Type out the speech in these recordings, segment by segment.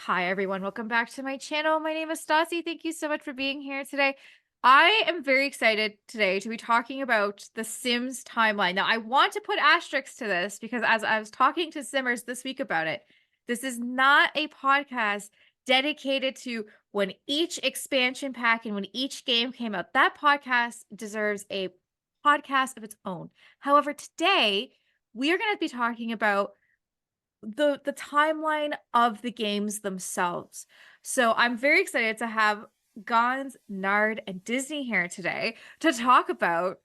Hi, everyone. Welcome back to my channel. My name is Stassi. Thank you so much for being here today. I am very excited today to be talking about the Sims timeline. Now, I want to put asterisks to this because as I was talking to Simmers this week about it, this is not a podcast dedicated to when each expansion pack and when each game came out. That podcast deserves a podcast of its own. However, today we are going to be talking about the timeline of the games themselves. So I'm very excited to have Gonz, Nard, and Disney here today to talk about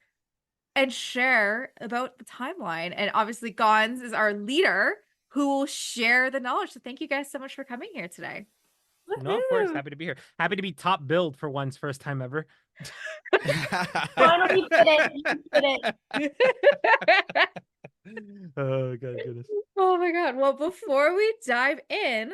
and share about the timeline. And obviously, Gonz is our leader who will share the knowledge. So thank you guys so much for coming here today. No, of course. Happy to be here. Happy to be top build for once, first time ever. Finally did it. You did it. Oh, God, goodness. Oh my God. Well, before we dive in,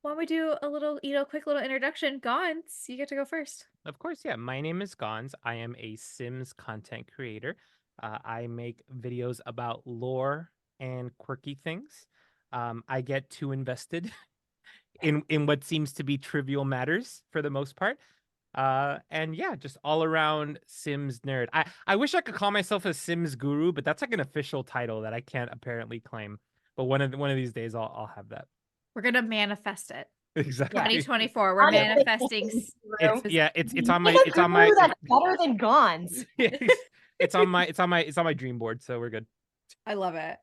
why don't we do a little, quick little introduction? Gonz, you get to go first. Of course, yeah. My name is Gonz. I am a Sims content creator. I make videos about lore and quirky things. I get too invested in what seems to be trivial matters for the most part. And yeah, just all around Sims nerd. I wish I could call myself a Sims guru, but that's like an official title that I can't apparently claim. But one of these days I'll have that. We're gonna manifest it. Exactly. 2024. We're manifesting. It's on my That's better than Gonz. it's on my dream board, so we're good. I love it.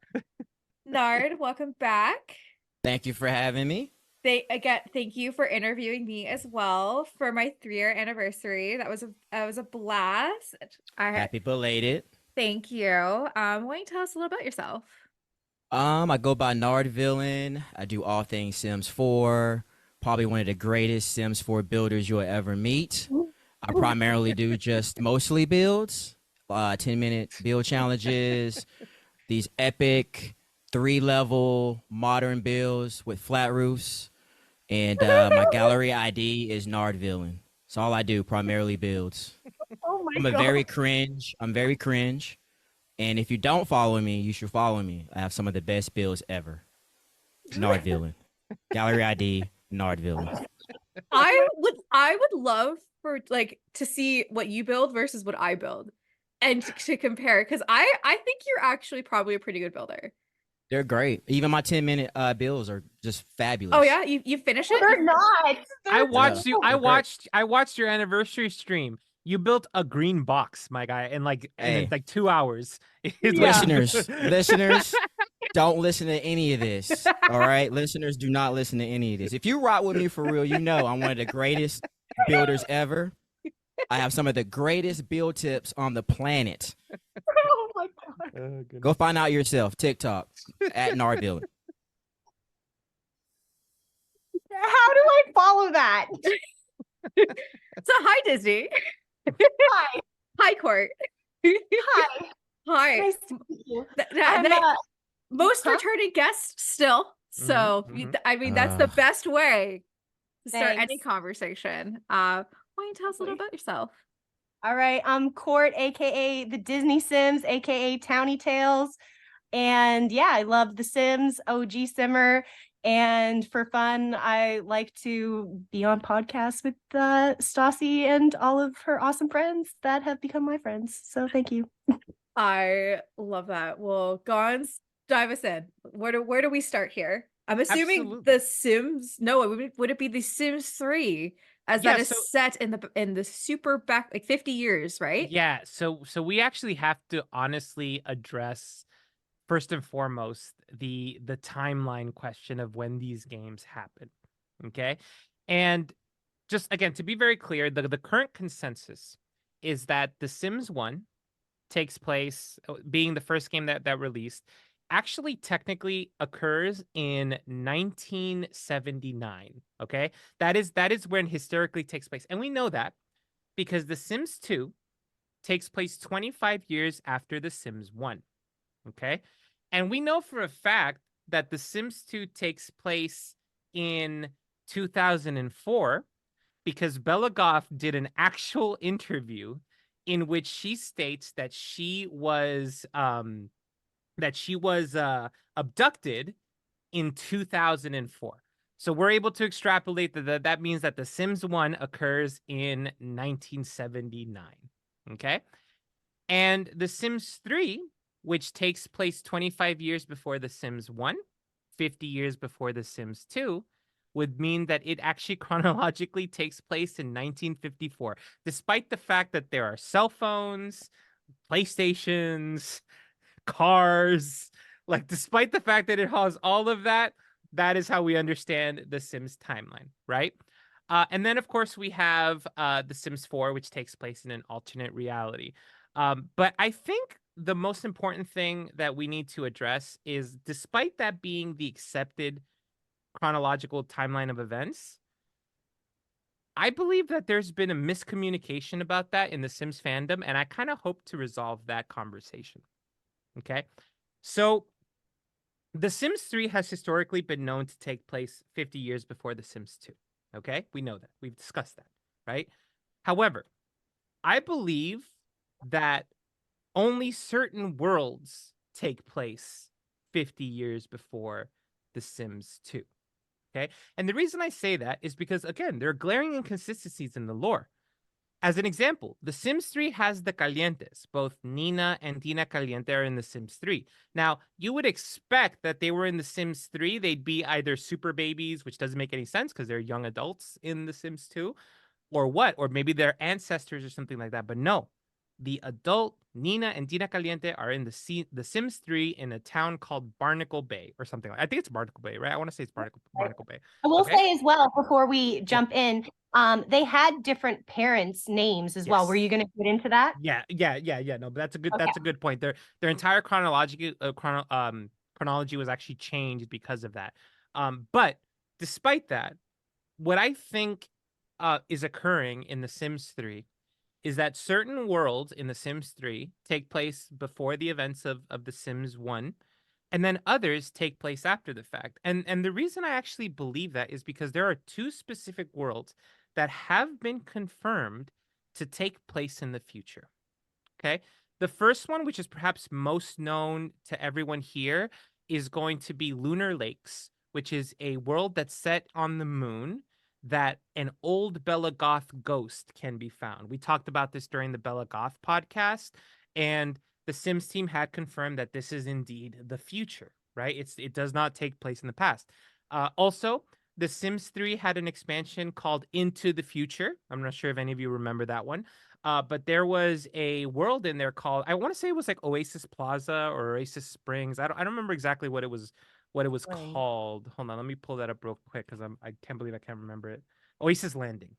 Nard, welcome back. Thank you for having me. Thank you for interviewing me as well for my 3-year anniversary. That was a blast. Happy belated. Thank you. Why don't you tell us a little about yourself? I go by Nardvillain. I do all things Sims 4. Probably one of the greatest Sims 4 builders you'll ever meet. I primarily do just mostly builds, 10-minute build challenges, these epic 3-level modern builds with flat roofs. And my gallery ID is Nardvillain. That's all I do, primarily builds. Oh my I'm God. very cringe. And if you don't follow me, you should follow me. I have some of the best builds ever. Nardvillain. Gallery ID, Nardvillain. I would love for to see what you build versus what I build and to compare, because I think you're actually probably a pretty good builder. They're great. Even my 10-minute builds are just fabulous. Oh yeah, you finish it? They're not. I watched you. They're great. I watched your anniversary stream. You built a green box, my guy, in Hey. like 2 hours. Listeners, don't listen to any of this. All right, listeners, do not listen to any of this. If you rock with me for real, you know I'm one of the greatest builders ever. I have some of the greatest build tips on the planet. Oh my God. Go find out yourself. TikTok at Nardvillain. How do I follow that? So hi, Disney. Hi. Hi, Court. Hi. Hi. Nice to meet you. That- most huh? returning guests still. So I mean, that's the best way to start any Thanks. conversation. Why don't you tell us a little about yourself? All right. I'm Court, aka the Disney Sims, aka Townie Tales. And yeah, I love the Sims, OG Simmer. And for fun, I like to be on podcasts with Stassi and all of her awesome friends that have become my friends. So thank you. I love that. Well, Gonz, dive us in. Where do we start here? I'm assuming Absolutely. the Sims. No, would it be the Sims 3? As Yeah, that is set in the super back 50 years, right? Yeah, so we actually have to honestly address first and foremost the timeline question of when these games happen. Okay? And just again to be very clear, the current consensus is that The Sims 1 takes place being the first game that released actually technically occurs in 1979. Okay? That is when historically takes place. And we know that because The Sims 2 takes place 25 years after The Sims 1. Okay? And we know for a fact that The Sims 2 takes place in 2004 because Bella Goth did an actual interview in which she states that she was abducted in 2004. So we're able to extrapolate that means that The Sims 1 occurs in 1979. Okay. And The Sims 3, which takes place 25 years before The Sims 1, 50 years before The Sims 2, would mean that it actually chronologically takes place in 1954, despite the fact that there are cell phones, PlayStations, cars. Like, despite the fact that it has all of that, that is how we understand the Sims timeline, right? And then, of course, we have the Sims 4, which takes place in an alternate reality. But I think the most important thing that we need to address is, despite that being the accepted chronological timeline of events, I believe that there's been a miscommunication about that in the Sims fandom, and I kind of hope to resolve that conversation. Okay. So The Sims 3 has historically been known to take place 50 years before The Sims 2. Okay. We know that. We've discussed that. Right. However, I believe that only certain worlds take place 50 years before The Sims 2. Okay. And the reason I say that is because, again, there are glaring inconsistencies in the lore. As an example, The Sims 3 has the Calientes. Both Nina and Tina Caliente are in The Sims 3. Now, you would expect that they were in The Sims 3. They'd be either super babies, which doesn't make any sense because they're young adults in The Sims 2, or what? Or maybe they're ancestors or something like that. But no, the adult Nina and Tina Caliente are in the Sims 3 in a town called Barnacle Bay or something like that. I think it's Barnacle Bay, right? I want to say it's Barnacle Bay. I will Okay? say as well, before we Yeah. jump in, they had different parents' names as well. Were Yes. you going to get into that? Yeah. No, but that's a Okay. good point. Their entire chronology was actually changed because of that. But despite that, what I think is occurring in The Sims 3 is that certain worlds in The Sims 3 take place before the events of The Sims 1, and then others take place after the fact. And the reason I actually believe that is because there are two specific worlds that have been confirmed to take place in the future. Okay. The first one, which is perhaps most known to everyone here, is going to be Lunar Lakes, which is a world that's set on the moon that an old Bella Goth ghost can be found. We talked about this during the Bella Goth podcast, and the Sims team had confirmed that this is indeed the future, right? It does not take place in the past. Also, the Sims 3 had an expansion called Into the Future. I'm not sure if any of you remember that one. But there was a world in there called, I want to say it was like Oasis Plaza or Oasis Springs. I don't remember exactly what it was Right. called. Hold on, let me pull that up real quick because I can't believe I can't remember it. Oasis Landing.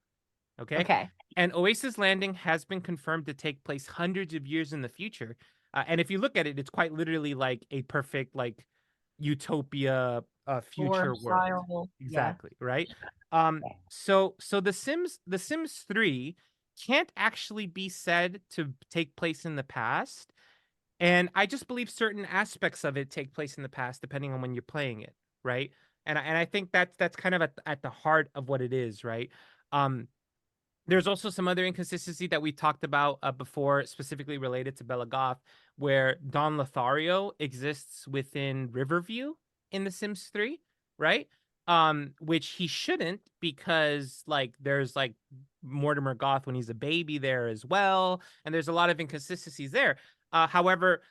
Okay. Okay. And Oasis Landing has been confirmed to take place hundreds of years in the future. And if you look at it, it's quite literally like a perfect like utopia future world. Style. Yeah. Exactly, right? Okay. So the Sims 3 can't actually be said to take place in the past. And I just believe certain aspects of it take place in the past depending on when you're playing it, right? And I think that's kind of at the heart of what it is, right? Um there's also some other inconsistency that we talked about before, specifically related to Bella Goth, where Don Lothario exists within Riverview in The Sims 3, right? Which he shouldn't because like there's like Mortimer Goth when he's a baby there as well, and there's a lot of inconsistencies there. However,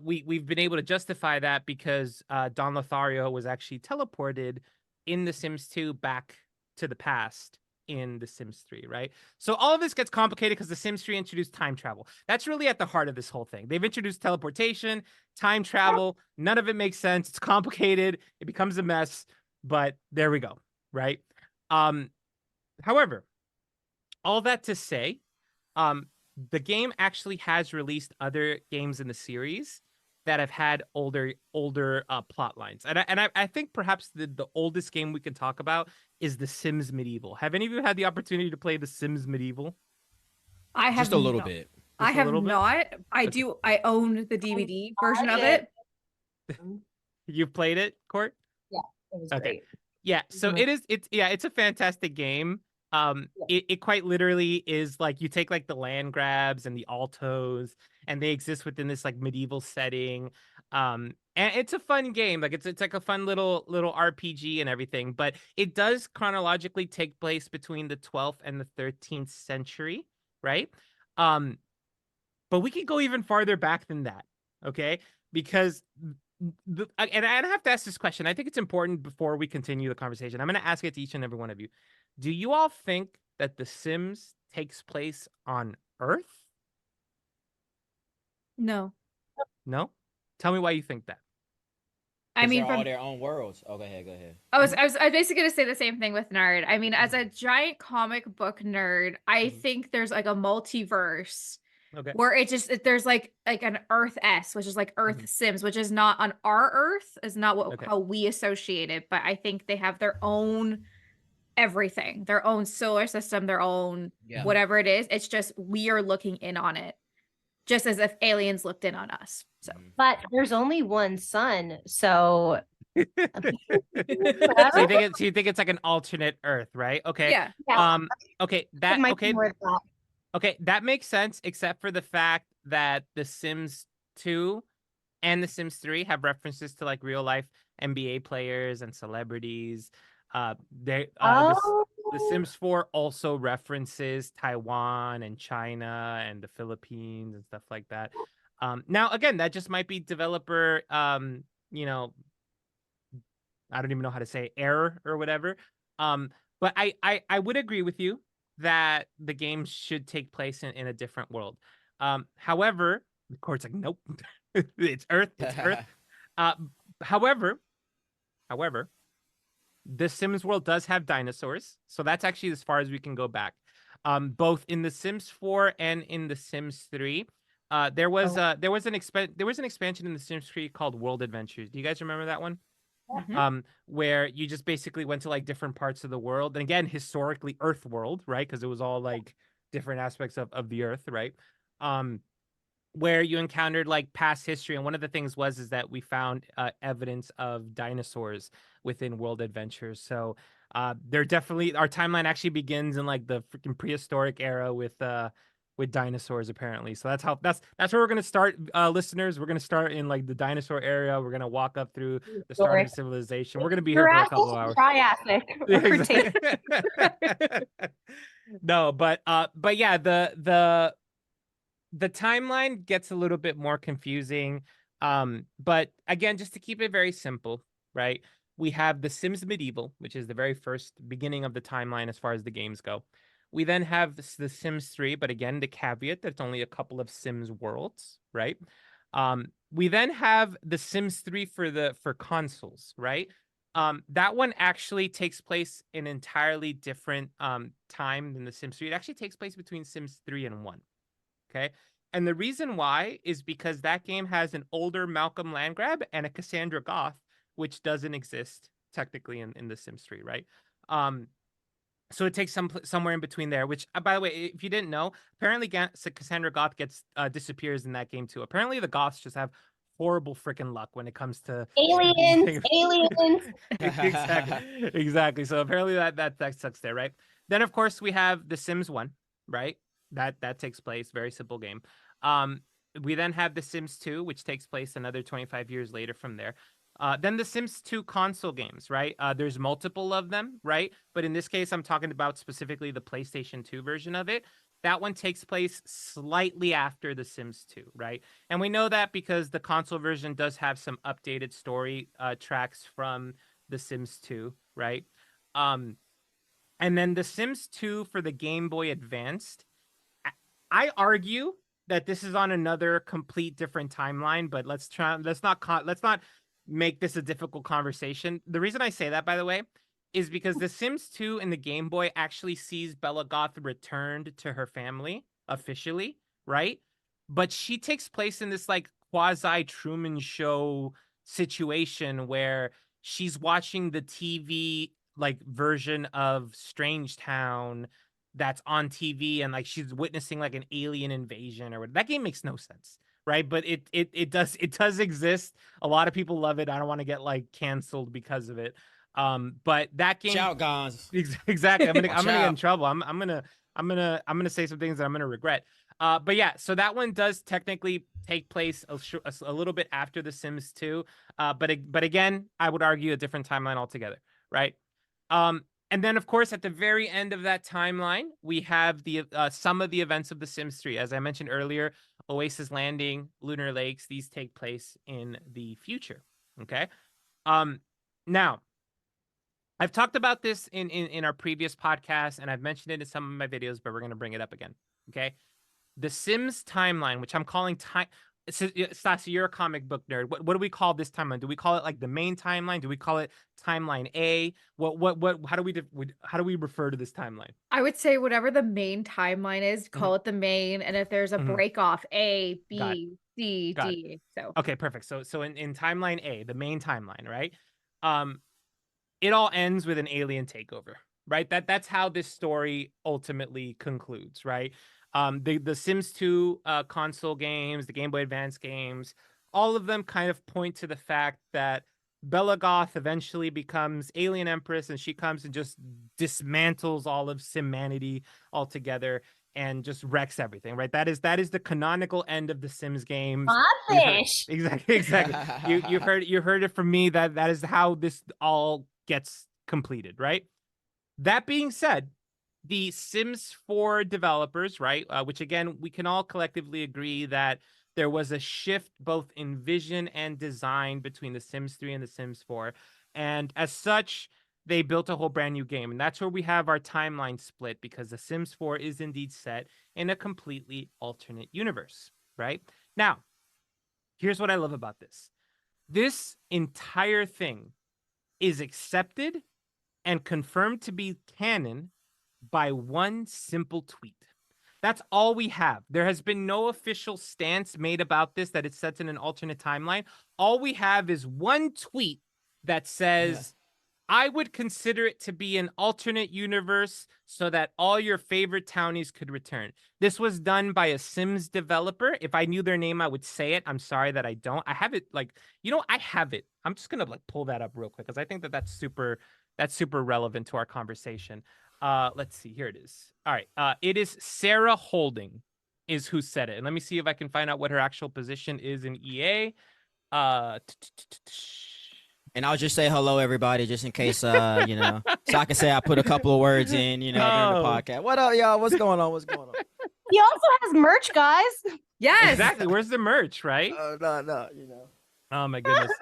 we've been able to justify that because Don Lothario was actually teleported in The Sims 2 back to the past in The Sims 3, right? So all of this gets complicated because The Sims 3 introduced time travel. That's really at the heart of this whole thing. They've introduced teleportation, time travel. None of it makes sense. It's complicated. It becomes a mess, but there we go, right? However, all that to say, the game actually has released other games in the series that have had older plot lines. And I think perhaps the oldest game we can talk about is The Sims Medieval. Have any of you had the opportunity to play The Sims Medieval? I have Just a little no- bit. I Just a have little bit? not. I Okay. do. I own the DVD version of did. it. You've played it, Court? Yeah, it was Okay. great. Yeah, so Mhm. it's a fantastic game. It quite literally is like you take like the land grabs and the altos and they exist within this like medieval setting. And it's a fun game. Like it's like a fun little RPG and everything, but it does chronologically take place between the 12th and the 13th century, right? Um, but we could go even farther back than that, okay? Because and I have to ask this question. I think it's important before we continue the conversation. I'm going to ask it to each and every one of you. Do you all think that The Sims takes place on Earth? No. No? Tell me why you think that. I Because mean, they're all from their own worlds. Oh, go ahead, go ahead. I was basically gonna say the same thing with nerd. I mean, as a giant comic book nerd, I Mhm. think there's like a multiverse Okay. where there's like an Earth S, which is like Earth Mhm. Sims, which is not on our Earth, is not what Okay. how we associate it, but I think they have their own everything, their own solar system, their own Yeah. whatever it is. It's just we are looking in on it, just as if aliens looked in on us. So Mhm. But there's only one sun, so So you think it's like an alternate Earth, right? Okay. yeah. yeah, Okay, it might be more than that. okay, that makes sense, except for the fact that The Sims 2 and The Sims 3 have references to like real life NBA players and celebrities. The Oh, Sims 4 also references Taiwan and China and the Philippines and stuff like that. Now again, that just might be developer you know, I don't even know how to say error or whatever. But I would agree with you that the game should take place in a different world. However, the court's like, nope, it's Earth, it's Earth. Uh, however, however, the Sims world does have dinosaurs, so that's actually as far as we can go back. Both in the Sims 4 and in the Sims 3. There was Oh. an expansion in the Sims 3 called World Adventures. Do you guys remember that one? Mhm. Where you just basically went to like different parts of the world, and again, historically Earth world, right? Because it was all like different aspects of the Earth, right? Um, where you encountered like past history, and one of the things is that we found evidence of dinosaurs within World Adventures. So they're definitely, our timeline actually begins in like the freaking prehistoric era with dinosaurs apparently. So that's where we're gonna start, listeners. We're gonna start in like the dinosaur area. We're gonna walk up through the start of Sorry. civilization. We're gonna be here for a Jurassic, couple of hours. Triassic, Yeah, or Cretaceous. exactly. No, but yeah, the timeline gets a little bit more confusing. But again, just to keep it very simple, right? We have The Sims Medieval, which is the very first beginning of the timeline as far as the games go. We then have the Sims 3, but again, the caveat that it's only a couple of Sims worlds, right? We then have the Sims 3 for consoles, right? That one actually takes place in an entirely different time than the Sims 3. It actually takes place between Sims 3 and 1. Okay. And the reason why is because that game has an older Malcolm Landgrab and a Cassandra Goth, which doesn't exist technically in the Sims 3, right? Um, so it takes somewhere in between there. Which, by the way, if you didn't know, apparently Cassandra Goth gets disappears in that game too. Apparently, the Goths just have horrible freaking luck when it comes to Aliens, aliens. exactly. So apparently that sucks there, right? Then of course we have The Sims 1, right? That takes place, very simple game. We then have The Sims 2, which takes place another 25 years later from there. Then the Sims 2 console games, right? There's multiple of them, right? But in this case, I'm talking about specifically the PlayStation 2 version of it. That one takes place slightly after The Sims 2, right? And we know that because the console version does have some updated story tracks from The Sims 2, right? Um, and then The Sims 2 for the Game Boy Advanced, I argue that this is on another complete different timeline, but let's not make this a difficult conversation. The reason I say that, by the way, is because The Sims 2 in the Game Boy actually sees Bella Goth returned to her family officially, right? But she takes place in this like quasi Truman Show situation where she's watching the TV like version of Strange Town that's on TV, and like she's witnessing like an alien invasion or what. That game makes no sense, right? But it does exist. A lot of people love it. I don't want to get like canceled because of it. But that Watch game out, Gonz. exactly. I'm Watch gonna get in out. trouble. I'm gonna say some things that I'm gonna regret. But yeah, so that one does technically take place a little bit after The Sims 2. But again, I would argue a different timeline altogether, right? And then, of course, at the very end of that timeline, we have the some of the events of The Sims 3. As I mentioned earlier, Oasis Landing, Lunar Lakes, these take place in the future. Okay. Now, I've talked about this in our previous podcast, and I've mentioned it in some of my videos, but we're going to bring it up again. Okay. The Sims timeline, which I'm calling time. Stassi, you're a comic book nerd. What do we call this timeline? Do we call it like the main timeline? Do we call it timeline A? How do we refer to this timeline? I would say whatever the main timeline is, call it the main. And if there's a break off, A, Got B, C, Got D. So okay, perfect. So in timeline A, the main timeline, right? It all ends with an alien takeover, right? That's how this story ultimately concludes, right? The Sims 2 console games, the Game Boy Advance games, all of them kind of point to the fact that Bella Goth eventually becomes Alien Empress, and she comes and just dismantles all of Simmanity altogether and just wrecks everything, right? That is the canonical end of the Sims games. Fish. Exactly. You heard it from me. That is how this all gets completed, right? That being said, the Sims 4 developers, right, which again, we can all collectively agree that there was a shift both in vision and design between the Sims 3 and the Sims 4. And as such, they built a whole brand new game. And that's where we have our timeline split, because the Sims 4 is indeed set in a completely alternate universe, right? Now, here's what I love about this. This entire thing is accepted and confirmed to be canon by one simple tweet. That's all we have. There has been no official stance made about this, that it's set in an alternate timeline. All we have is one tweet that says, I would consider it to be an alternate universe so that all your favorite townies could return. This was done by a Sims developer. If I knew their name, I would say it. I'm sorry that I don't. I have it I have it. I'm just going to pull that up real quick, because I think that's super relevant to our conversation. Let's see. Here it is. All right. It is Sarah Holding is who said it. And let me see if I can find out what her actual position is in EA. And I'll just say hello, everybody, just in case, so I can say I put a couple of words in, during the podcast. What up, y'all? What's going on? He also has merch, guys. yes, Exactly. Where's the merch, right? No. Oh my goodness.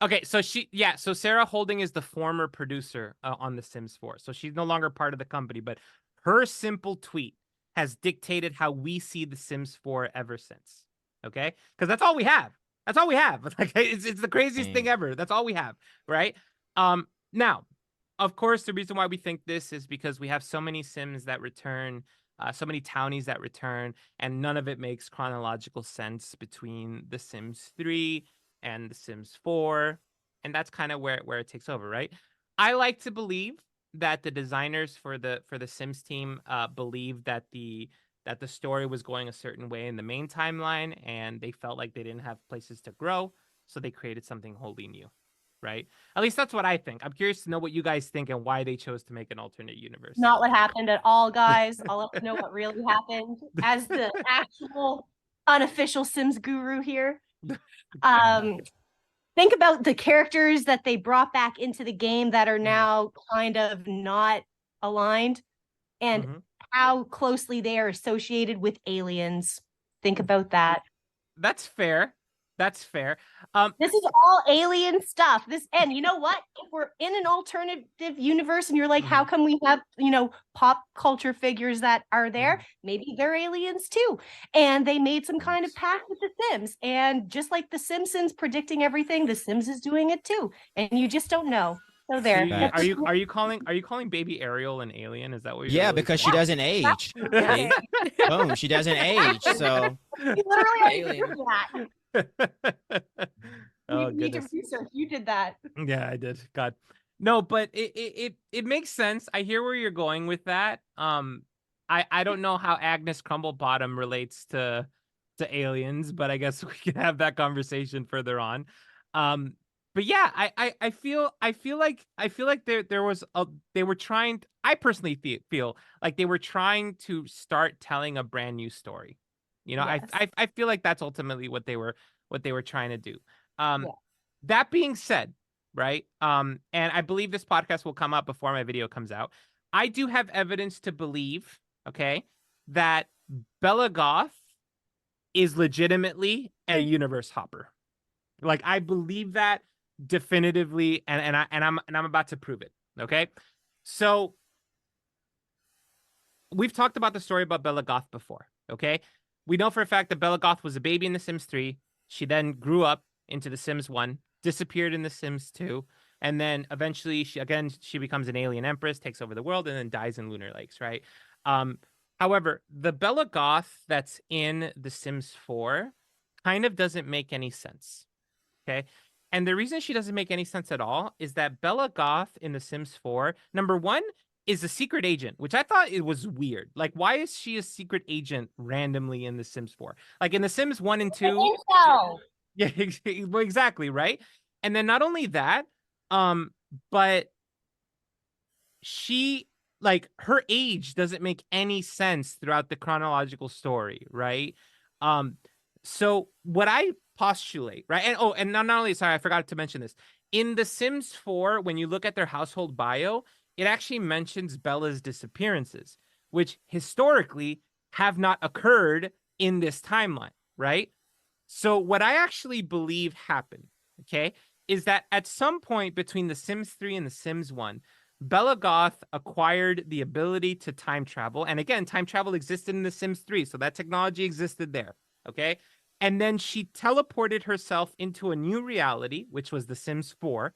Okay, so so Sarah Holding is the former producer on The Sims 4. So she's no longer part of the company, but her simple tweet has dictated how we see The Sims 4 ever since. Okay? Because that's all we have. That's all we have. Like, it's the craziest thing ever. That's all we have, right? Now, of course, the reason why we think this is because we have so many Sims that return, so many townies that return, and none of it makes chronological sense between The Sims 3 and The Sims 4, and that's kind of where it takes over, right? I like to believe that the designers for the Sims team believed that the story was going a certain way in the main timeline, and they felt like they didn't have places to grow, so they created something wholly new, right? At least that's what I think. I'm curious to know what you guys think and why they chose to make an alternate universe. Not what happened at all, guys. I'll let you know what really happened as the actual unofficial Sims guru here. Think about the characters that they brought back into the game that are now kind of not aligned, and how closely they are associated with aliens. Think about that. That's fair. This is all alien stuff. And you know what? If we're in an alternative universe and you're like, how come we have, pop culture figures that are there? Maybe they're aliens too. And they made some kind of pact with the Sims. And just like the Simpsons predicting everything, the Sims is doing it too. And you just don't know. So there. See, are you calling baby Ariel an alien? Is that what you're because she doesn't age. Boom, she doesn't age. So you literally already did that. Oh, you need to research. You did that. Yeah, I did. God. No, but it makes sense. I hear where you're going with that. I don't know how Agnes Crumblebottom relates to aliens, but I guess we can have that conversation further on. But yeah, I feel like there was they were trying. I personally feel like they were trying to start telling a brand new story. You know, Yes. I feel like that's ultimately what they were trying to do. Um, Yeah. that being said, right? And I believe this podcast will come up before my video comes out. I do have evidence to believe, okay, that Bella Goth is legitimately a universe hopper. Like I believe that definitively, and I'm about to prove it. Okay, so we've talked about the story about Bella Goth before. Okay, we know for a fact that Bella Goth was a baby in The Sims 3. She then grew up into The Sims 1, disappeared in The Sims 2, and then eventually she becomes an alien empress, takes over the world, and then dies in Lunar Lakes. Right. Um, However, the Bella Goth that's in The Sims 4 kind of doesn't make any sense. Okay. And the reason she doesn't make any sense at all is that Bella Goth in The Sims 4, number one, is a secret agent, which I thought it was weird. Like, why is she a secret agent randomly in The Sims 4? Like in The Sims 1 and 2. Yeah, well, exactly, right? And then not only that, but she like her age doesn't make any sense throughout the chronological story, right? Um, so what I postulate, right? And and not only sorry, I forgot to mention this. In The Sims 4, when you look at their household bio, it actually mentions Bella's disappearances, which historically have not occurred in this timeline, right? So what I actually believe happened, okay, is that at some point between The Sims 3 and The Sims 1, Bella Goth acquired the ability to time travel. And again, time travel existed in The Sims 3, so that technology existed there, okay? And then she teleported herself into a new reality, which was The Sims 4.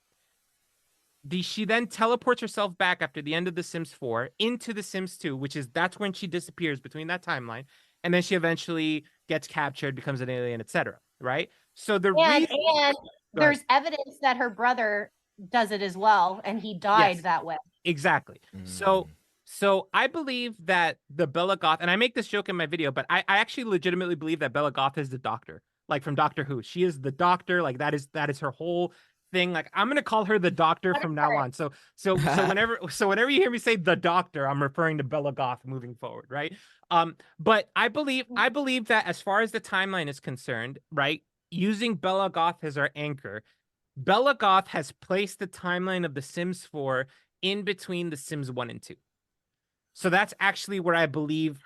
She then teleports herself back after the end of The Sims 4 into The Sims 2, that's when she disappears between that timeline. And then she eventually gets captured, becomes an alien, etc. Right? So the reason And there's evidence that her brother does it as well, and he died that way. Exactly. So I believe that the Bella Goth, and I make this joke in my video, but I actually legitimately believe that Bella Goth is the Doctor, like from Doctor Who. She is the Doctor, like that is her whole thing. Like I'm gonna call her the Doctor from now on. So whenever you hear me say the Doctor, I'm referring to Bella Goth moving forward, right? But I believe that as far as the timeline is concerned, right, using Bella Goth as our anchor, Bella Goth has placed the timeline of The Sims 4 in between The Sims 1 and 2. So that's actually where I believe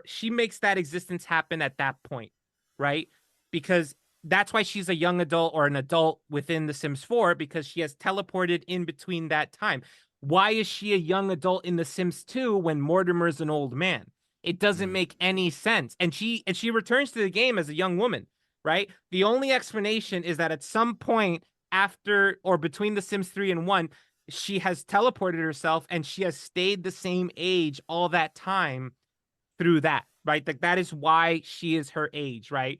she makes that existence happen at that point, right? Because that's why she's a young adult or an adult within The Sims 4, because she has teleported in between that time. Why is she a young adult in The Sims 2 when Mortimer's an old man? It doesn't make any sense. And she returns to the game as a young woman, right? The only explanation is that at some point after or between The Sims 3 and 1, she has teleported herself and she has stayed the same age all that time through that, right? Like that is why she is her age, right?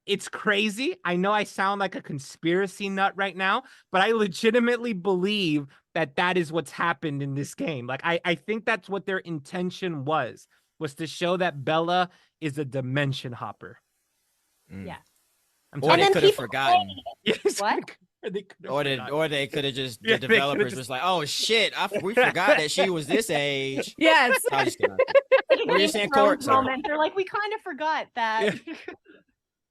It's crazy. I know I sound like a conspiracy nut right now, but I legitimately believe that that is what's happened in this game. Like I think that's what their intention was to show that Bella is a dimension hopper. Yeah. Or they could have forgotten. Yes. What? Or they could have just the developers was like, oh shit, we forgot that she was this age. Yes. I'm just kidding. Like What are you saying, Court? moment. They're like, we kind of forgot that.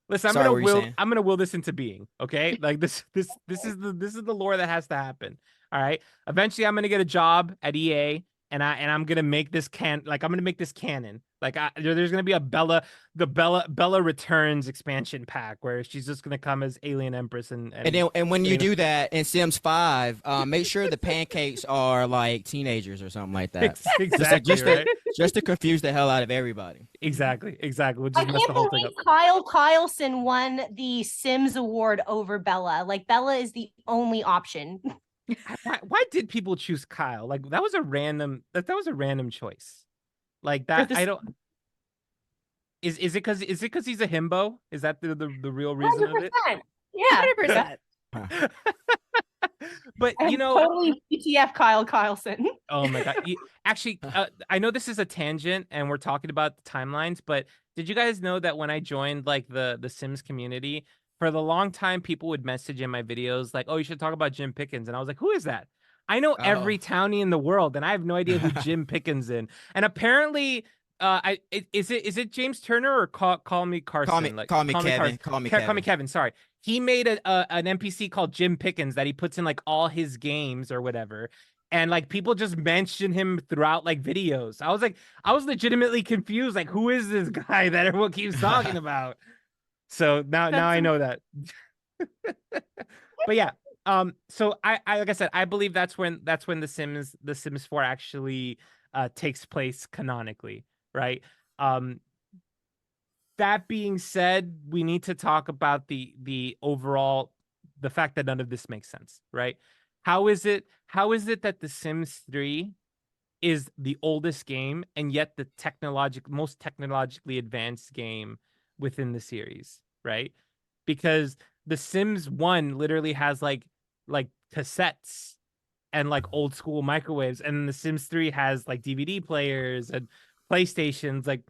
Listen, I'm gonna will this into being. Okay, like this is the lore that has to happen. All right. Eventually, I'm gonna get a job at EA, and I'm gonna make this I'm gonna make this canon. Like there's gonna be a Bella Returns expansion pack where she's just gonna come as Alien Empress and when you do that in Sims 5, make sure the pancakes are like teenagers or something like that. Exactly. Just to confuse the hell out of everybody. Exactly. We'll I just mess can't the whole thing believe up. Kyle Kyleson won the Sims award over Bella. Like Bella is the only option. Why did people choose Kyle? Like that was a random choice. Like that I don't. Is it because he's a himbo? Is that the real reason 100%. of it? Yeah, 100%. But you know, totally WTF Kyle Kyleson. oh my god! Actually, I know this is a tangent, and we're talking about the timelines. But did you guys know that when I joined like the Sims community, for the long time, people would message in my videos like, "Oh, you should talk about Jim Pickens," and I was like, "Who is that?" I know Oh. every townie in the world, and I have no idea who Jim Pickens in. And apparently, is it James Turner or call me Carson? Call me Kevin. Carson. Call me Call Kevin. me Kevin. Sorry, he made an NPC called Jim Pickens that he puts in like all his games or whatever. And like people just mention him throughout like videos. I was legitimately confused. Like, who is this guy that everyone keeps talking about? So now I know that. But yeah, so I like I said, I believe that's when the Sims 4 actually takes place canonically, right? That being said, we need to talk about the overall, the fact that none of this makes sense, right? How is it that The Sims 3 is the oldest game and yet the most technologically advanced game within the series, right? Because The Sims 1 literally has like cassettes and like old school microwaves, and The Sims 3 has like DVD players and PlayStations. Like,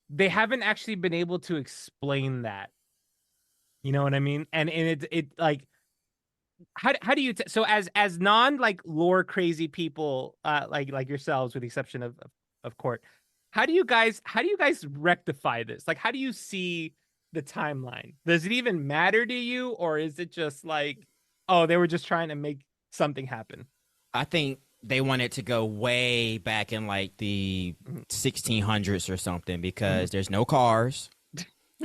they haven't actually been able to explain that. You know what I mean? And it like, how do you so as non like lore crazy people like yourselves, with the exception of Court, how do you guys rectify this? Like, how do you see the timeline? Does it even matter to you, or is it just like, oh, they were just trying to make something happen? I think they wanted to go way back in like the 1600s or something, because there's no cars.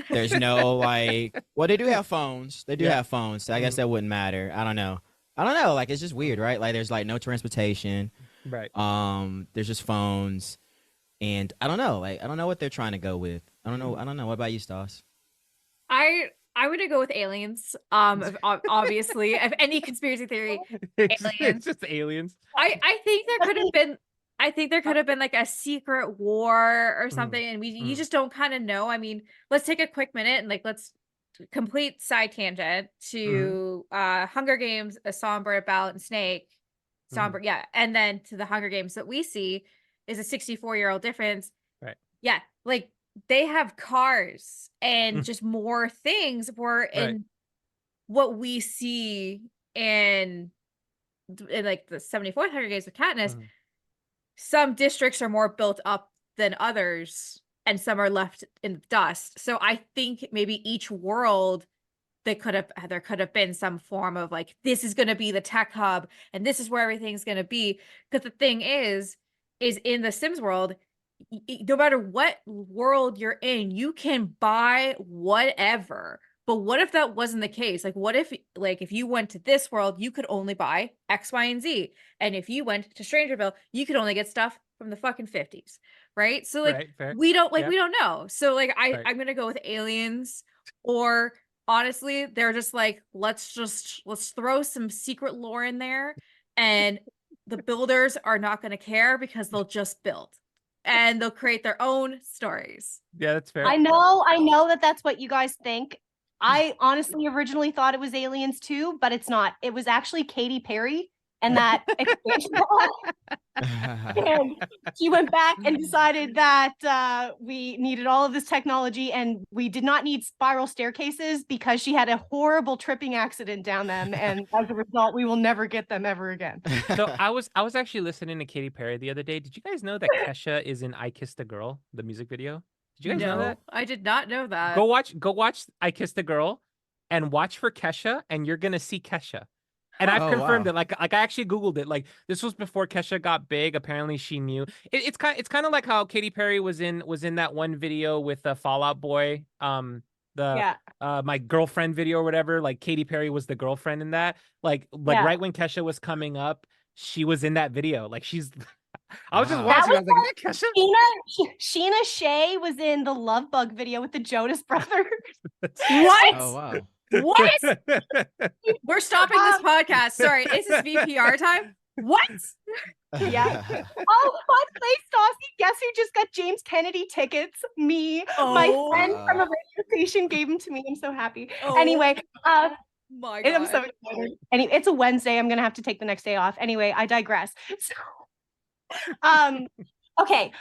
There's no like, well, they do have phones. They do have phones. So I guess that wouldn't matter. I don't know. Like, it's just weird, right? Like, there's like no transportation. Right. There's just phones, and I don't know. Like, I don't know what they're trying to go with. I don't know. What about you, Stas? I'm gonna go with aliens. Obviously, if any conspiracy theory, It's aliens. just aliens. I think there could have been. I think there could have been like a secret war or something, and you just don't kind of know. I mean, let's take a quick minute and like let's complete side tangent to Hunger Games, A Songbird, Ballad, and Snake. Songbird, yeah, and then to the Hunger Games that we see is a 64-year-old difference. Right. Yeah, like they have cars and just more things were in what we see in like the 74th Hunger Games with Katniss. Some districts are more built up than others, and some are left in the dust. So I think maybe each world there could have been some form of like, this is going to be the tech hub and this is where everything's going to be. Because the thing is in the Sims world, no matter what world you're in, you can buy whatever. But what if that wasn't the case? Like, what if, like, if you went to this world, you could only buy X, Y, and Z. And if you went to Strangerville, you could only get stuff from the fucking 50s. Right. So, like, we don't know. So, like, I'm going to go with aliens, or honestly, they're just like, let's throw some secret lore in there. And the builders are not going to care because they'll just build. And they'll create their own stories. Yeah, that's fair. I know that that's what you guys think. I honestly originally thought it was aliens too, but it's not. It was actually Katy Perry and that expansion pack. And she went back and decided that we needed all of this technology and we did not need spiral staircases because she had a horrible tripping accident down them, and as a result, we will never get them ever again. So I was actually listening to Katy Perry the other day. Did you guys know that Kesha is in "I Kissed a Girl," the music video? Did you guys know that? I did not know that. Go watch "I Kissed a Girl" and watch for Kesha, and you're gonna see Kesha. And I've confirmed it. Like I actually Googled it. Like, this was before Kesha got big. Apparently, she knew. It's kind of like how Katy Perry was in that one video with the Fall Out Boy. My girlfriend video or whatever. Like, Katy Perry was the girlfriend in that. Like right when Kesha was coming up, she was in that video. Like, she's. I was just watching. I was like, is that Kesha? Sheena Shea was in the Love Bug video with the Jonas Brothers. What? Oh wow. What? We're stopping this podcast. Sorry, is this VPR time? What? Yeah. Oh, fun place, Stassi. Guess who just got James Kennedy tickets? Me. My friend from a radio station gave them to me. I'm so happy. Anyway, my God. I'm so excited. Anyway, it's a Wednesday. I'm gonna have to take the next day off. Anyway, I digress. So, okay.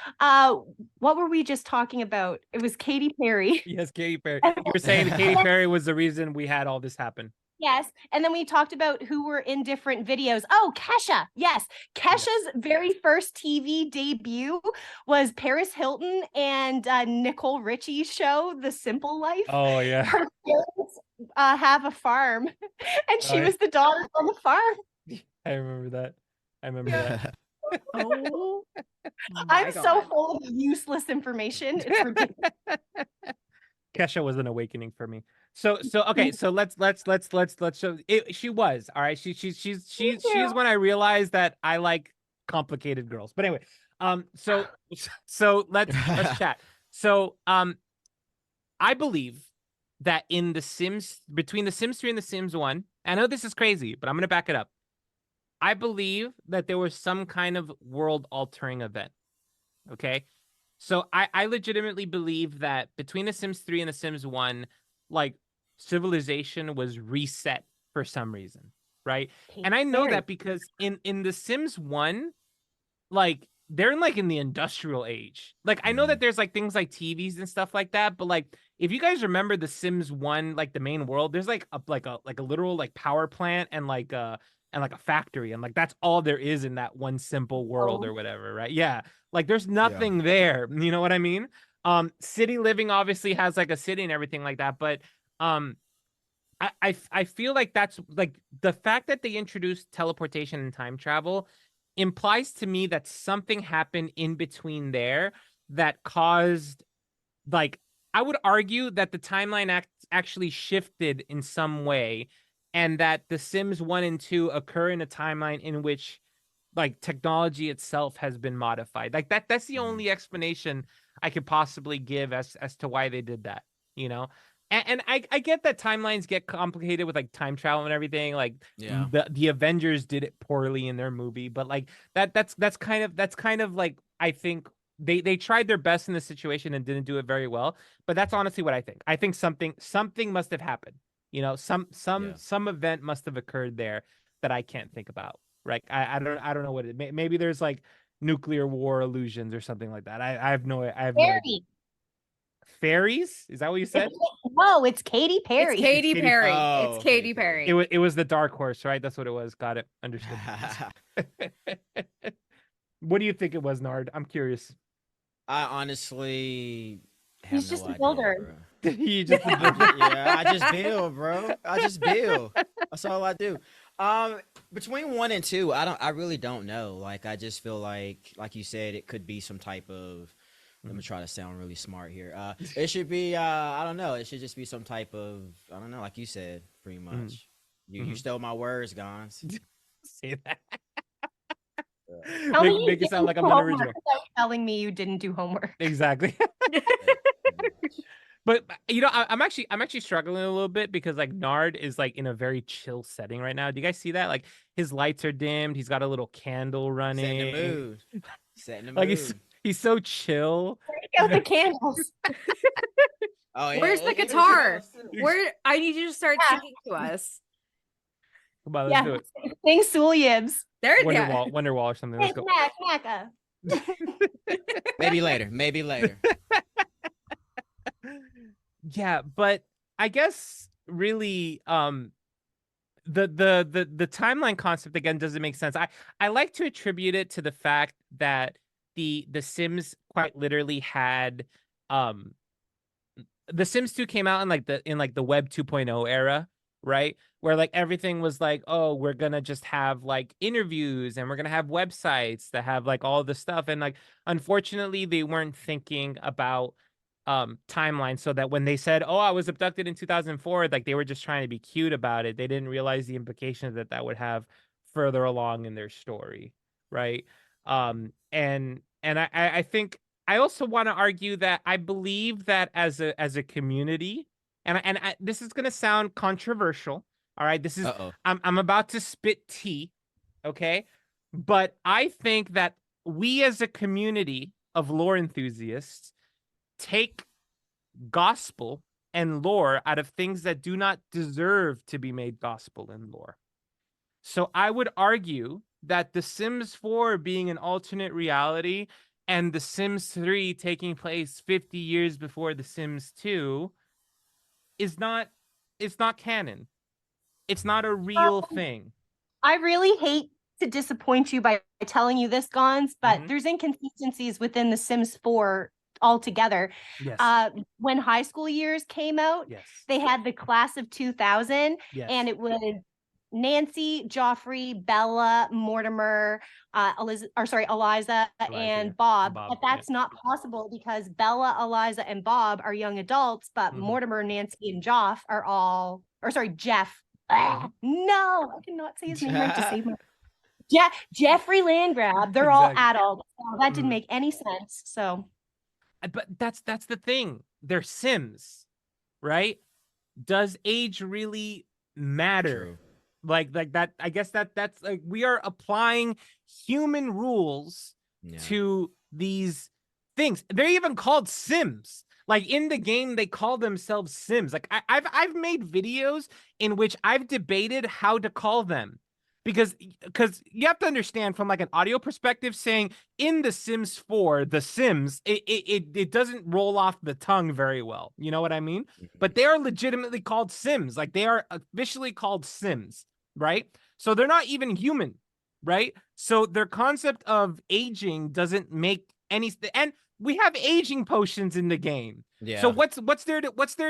What were we just talking about? It was Katy Perry. Yes, Katy Perry. You were saying that Katy Perry was the reason we had all this happen. Yes. And then we talked about who were in different videos. Oh, Kesha. Yes. Kesha's very first TV debut was Paris Hilton and Nicole Richie's show, The Simple Life. Oh yeah. Her parents have a farm, and she Oh, yeah. was the daughter on the farm. I remember that. I remember that. Oh, I'm so full of useless information. It's ridiculous. Kesha was an awakening for me. So okay, so let's show it. She was all right. She's when I realized that I like complicated girls. But anyway, so let's chat. So I believe that in the Sims, between the Sims 3 and the Sims 1, I know this is crazy, but I'm gonna back it up. I believe that there was some kind of world altering event. Okay. So I legitimately believe that between the Sims 3 and the Sims 1, like civilization was reset for some reason, right? And I know that because in the Sims 1, like they're in the industrial age. Like I know that there's like things like TVs and stuff like that, but like if you guys remember the Sims 1, like the main world, there's like a literal like power plant and like a factory, and like that's all there is in that one simple world or whatever, right? Yeah. Like there's nothing there. You know what I mean? City living obviously has like a city and everything like that, but I feel like that's like the fact that they introduced teleportation and time travel implies to me that something happened in between there that caused, like, I would argue that the timeline actually shifted in some way, and that the Sims 1 and 2 occur in a timeline in which like technology itself has been modified. Like that's the only explanation I could possibly give as to why they did that, you know? And I get that timelines get complicated with like time travel and everything. Like the Avengers did it poorly in their movie, but like that's kind of like, I think they tried their best in this situation and didn't do it very well. But that's honestly what I think. I think something must have happened. You know, some event must have occurred there that I can't think about. Right? I don't know what it. Maybe there's like nuclear war illusions or something like that. I have no idea. Fairies? Is that what you said? No, it's Katy Perry. It's Katy Perry. Oh, It's Katy Perry. It was the dark horse, right? That's what it was. Got it. Understood. What do you think it was, Nard? I'm curious. I honestly have He's no just a idea, builder. bro. You just Yeah, I just build, bro. I just build. That's all I do. Between 1 and 2, I really don't know. Like I just feel like you said, it could be some type of. Let me try to sound really smart here. It should be I don't know. It should just be some type of, I don't know, like you said, pretty much. You stole my words, Gonz. say that. Tell me you Make it sound like I'm didn't do unoriginal. homework without telling me you didn't do homework. Exactly. But you know, I'm actually struggling a little bit because like Nard is like in a very chill setting right now. Do you guys see that? Like his lights are dimmed. He's got a little candle running. Setting the mood. Setting the mood. Like he's so chill. Break out the candles. Oh, yeah, Where's the it is guitar? awesome. Where I need you to start singing to us. Come on, let's do it. Sing Sulyibs. There you go. Wonderwall or something. Let's go. Maybe later. Maybe later. Yeah, but I guess really the timeline concept again doesn't make sense. I like to attribute it to the fact that the Sims quite literally had the Sims 2 came out in the Web 2.0 era, right? Where like everything was like, oh, we're gonna just have like interviews and we're gonna have websites that have like all the stuff. And like unfortunately they weren't thinking about timeline, so that when they said, oh, I was abducted in 2004, like they were just trying to be cute about it. They didn't realize the implications that would have further along in their story, right? And I think I also want to argue that I believe that as a community, and this is gonna sound controversial. All right, this is I'm about to spit tea, okay? But I think that we as a community of lore enthusiasts take gospel and lore out of things that do not deserve to be made gospel and lore. So I would argue that The Sims 4 being an alternate reality and The Sims 3 taking place 50 years before The Sims 2 is not canon. It's not a real thing. I really hate to disappoint you by telling you this, Gonz, but Mhm. there's inconsistencies within The Sims 4 altogether. Yes. When high school years came out, Yes. they had the class of 2000, Yes. and it was Nancy, Joffrey, Bella, Mortimer, Eliza, and Bob. Bob, But that's not possible because Bella, Eliza, and Bob are young adults, but Mhm. Mortimer, Nancy, and Jeff are all, Jeff. No, I cannot say his name right to save my Jeffrey Landgrab. They're all Exactly. adults. So that didn't Mhm. make any sense. So But that's the thing. They're Sims, right? Does age really matter? True. Like that. I guess that's like we are applying human rules Yeah. to these things. They're even called Sims. Like in the game, they call themselves Sims. Like I've made videos in which I've debated how to call them. Because you have to understand from like an audio perspective, saying in The Sims 4, The Sims, it doesn't roll off the tongue very well. You know what I mean? But they are legitimately called Sims. Like they are officially called Sims, right? So they're not even human, right? So their concept of aging doesn't make any and we have aging potions in the game. Yeah. So what's there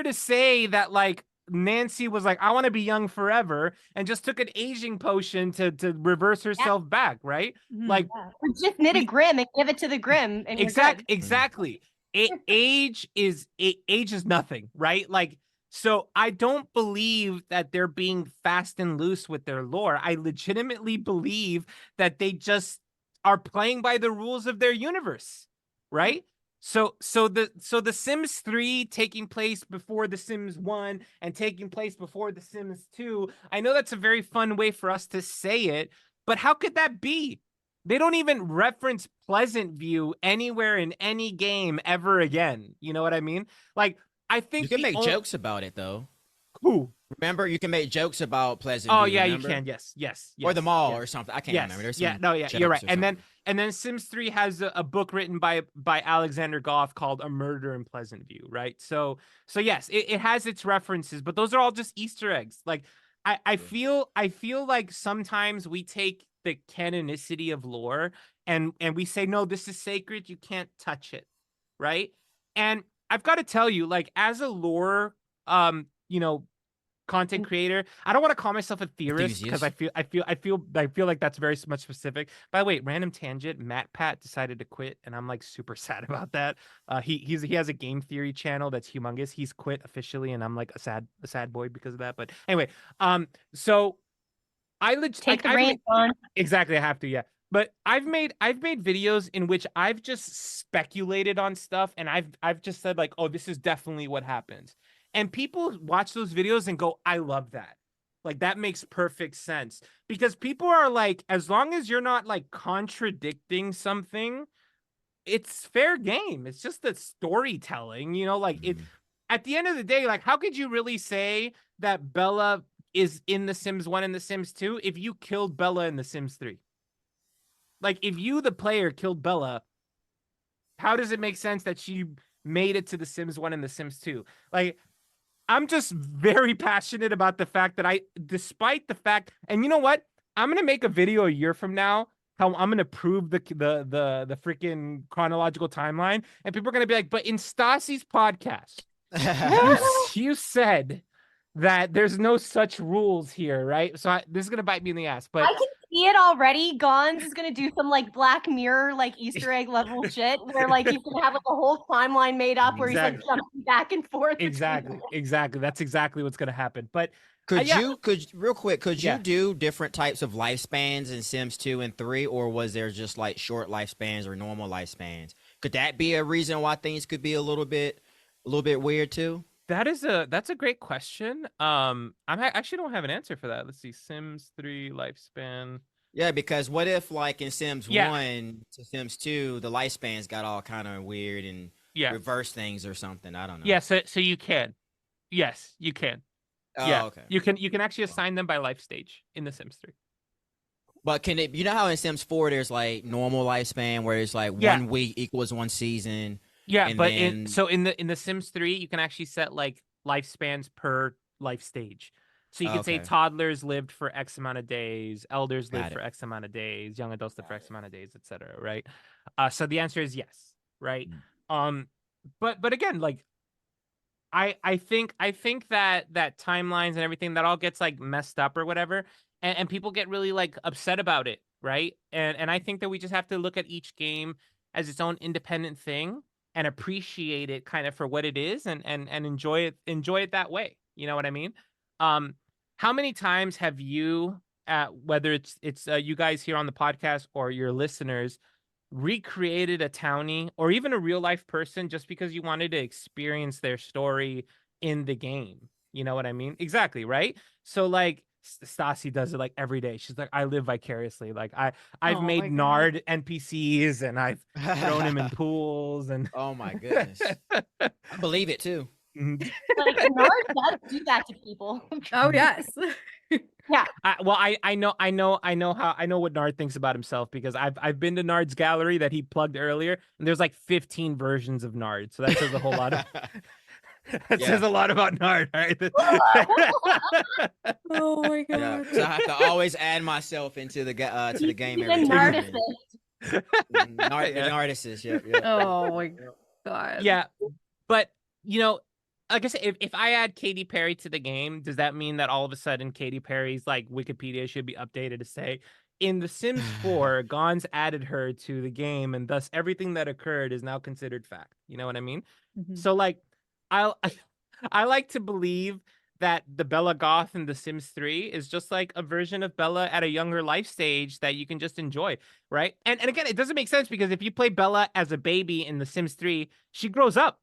to say that like Nancy was like, I want to be young forever, and just took an aging potion to reverse herself back, right? Like or just knit a Grim and give it to the Grim, and you're good. exactly. Age is nothing, right? Like, so I don't believe that they're being fast and loose with their lore. I legitimately believe that they just are playing by the rules of their universe, right? So the Sims 3 taking place before the Sims 1 and taking place before the Sims 2. I know that's a very fun way for us to say it, but how could that be? They don't even reference Pleasant View anywhere in any game ever again. You know what I mean? Like, I think You can make jokes about it though. Who? Remember, you can make jokes about Pleasant Oh View, yeah, remember? you can. Yes. Or the mall yes. or something. I can't Yes. remember. There's Yeah, some no, yeah, you're right. jokes or And then Sims 3 has a book written by Alexander Goff called A Murder in Pleasant View, right? So yes, it has its references, but those are all just Easter eggs. Like I feel like sometimes we take the canonicity of lore and we say, no, this is sacred, you can't touch it, right? And I've got to tell you, like, as a lore content creator, I don't want to call myself a theorist because I feel like that's very much specific. By the way, random tangent, Matt Pat decided to quit, and I'm like super sad about that. He has a game theory channel that's humongous. He's quit officially, and I'm like a sad boy because of that. But anyway, so Take the reins on. exactly, I have to, yeah. But I've made videos in which I've just speculated on stuff, and I've just said like, oh, this is definitely what happens. And people watch those videos and go, I love that. Like, that makes perfect sense. Because people are like, as long as you're not like contradicting something, it's fair game. It's just the storytelling, you know, like it at the end of the day, like, how could you really say that Bella is in The Sims 1 and The Sims 2 if you killed Bella in The Sims 3? Like, if you, the player, killed Bella, how does it make sense that she made it to The Sims 1 and The Sims 2? Like, I'm just very passionate about the fact that despite the fact, and you know what? I'm gonna make a video a year from now how I'm gonna prove the freaking chronological timeline, and people are gonna be like, but in Stassi's podcast, you said that there's no such rules here, right? So this is gonna bite me in the ass, but I can see it already. Gonz is gonna do some like Black Mirror, like Easter egg level shit, where like he's gonna have like a whole timeline made up where he's like jumping back and forth. Exactly. That's exactly what's gonna happen. But could you Yeah. do different types of lifespans in Sims 2 and 3, or was there just like short lifespans or normal lifespans? Could that be a reason why things could be a little bit weird too? that's a great question. I actually don't have an answer for that. Let's see, Sims 3 lifespan. Yeah, because what if like in Sims Yeah. 1 to Sims 2, the lifespans got all kind of weird and Yeah. reverse things or something? I don't know. Yeah, so you can. Yes, you can. Oh, Yeah. okay. You can actually assign them by life stage in The Sims 3. But can it, you know how in Sims 4 there's like normal lifespan where it's like Yeah. 1 week equals 1 season? Yeah, And but then- in the Sims 3, you can actually set like lifespans per life stage. So you could say Okay. toddlers lived for X amount of days, elders lived Got for it. X amount of days, young adults lived for Got X it. amount of days, etc. Right? So the answer is yes, right? Mm. But again, like I think that timelines and everything that all gets like messed up or whatever, and people get really like upset about it, right? And I think that we just have to look at each game as its own independent thing and appreciate it kind of for what it is and enjoy it that way. You know what I mean? Um, how many times have you, whether it's you guys here on the podcast or your listeners, recreated a townie or even a real life person just because you wanted to experience their story in the game? You know what I mean? Exactly, right? So like Stassi does it like every day. She's like, I live vicariously. Like I've Oh my made God. Nard NPCs and I've thrown him in pools and Oh my goodness. I believe it too. Like Nard does do that to people. Oh yes. I know what Nard thinks about himself because I've been to Nard's gallery that he plugged earlier, and there's like 15 versions of Nard, so that says a whole lot of that says Yeah. a lot about Nard, right? Oh my Yeah. God. So I have to always add myself into the to the game He's every a time. narcissist. The Yeah. narcissist. Yep. Yep. Oh my God. Yeah, but you know, like I said, if I add Katy Perry to the game, does that mean that all of a sudden Katy Perry's like Wikipedia should be updated to say in The Sims 4, Gonz added her to the game, and thus everything that occurred is now considered fact. You know what I mean? Mhm. So like, I I like to believe that the Bella Goth in The Sims 3 is just like a version of Bella at a younger life stage that you can just enjoy, right? And again, it doesn't make sense because if you play Bella as a baby in The Sims 3, she grows up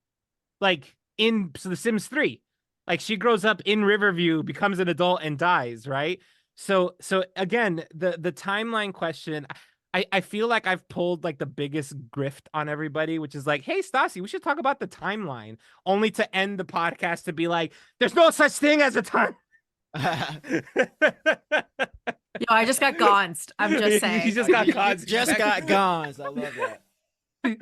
like in The Sims 3. Like she grows up in Riverview, becomes an adult, and dies, right? So again, the timeline question, I feel like I've pulled like the biggest grift on everybody, which is like, hey Stassi, we should talk about the timeline, only to end the podcast to be like, there's no such thing as a time. Yo, I just got gonzed. I'm just saying. He just got Gonz. Just got Gonz. I love that.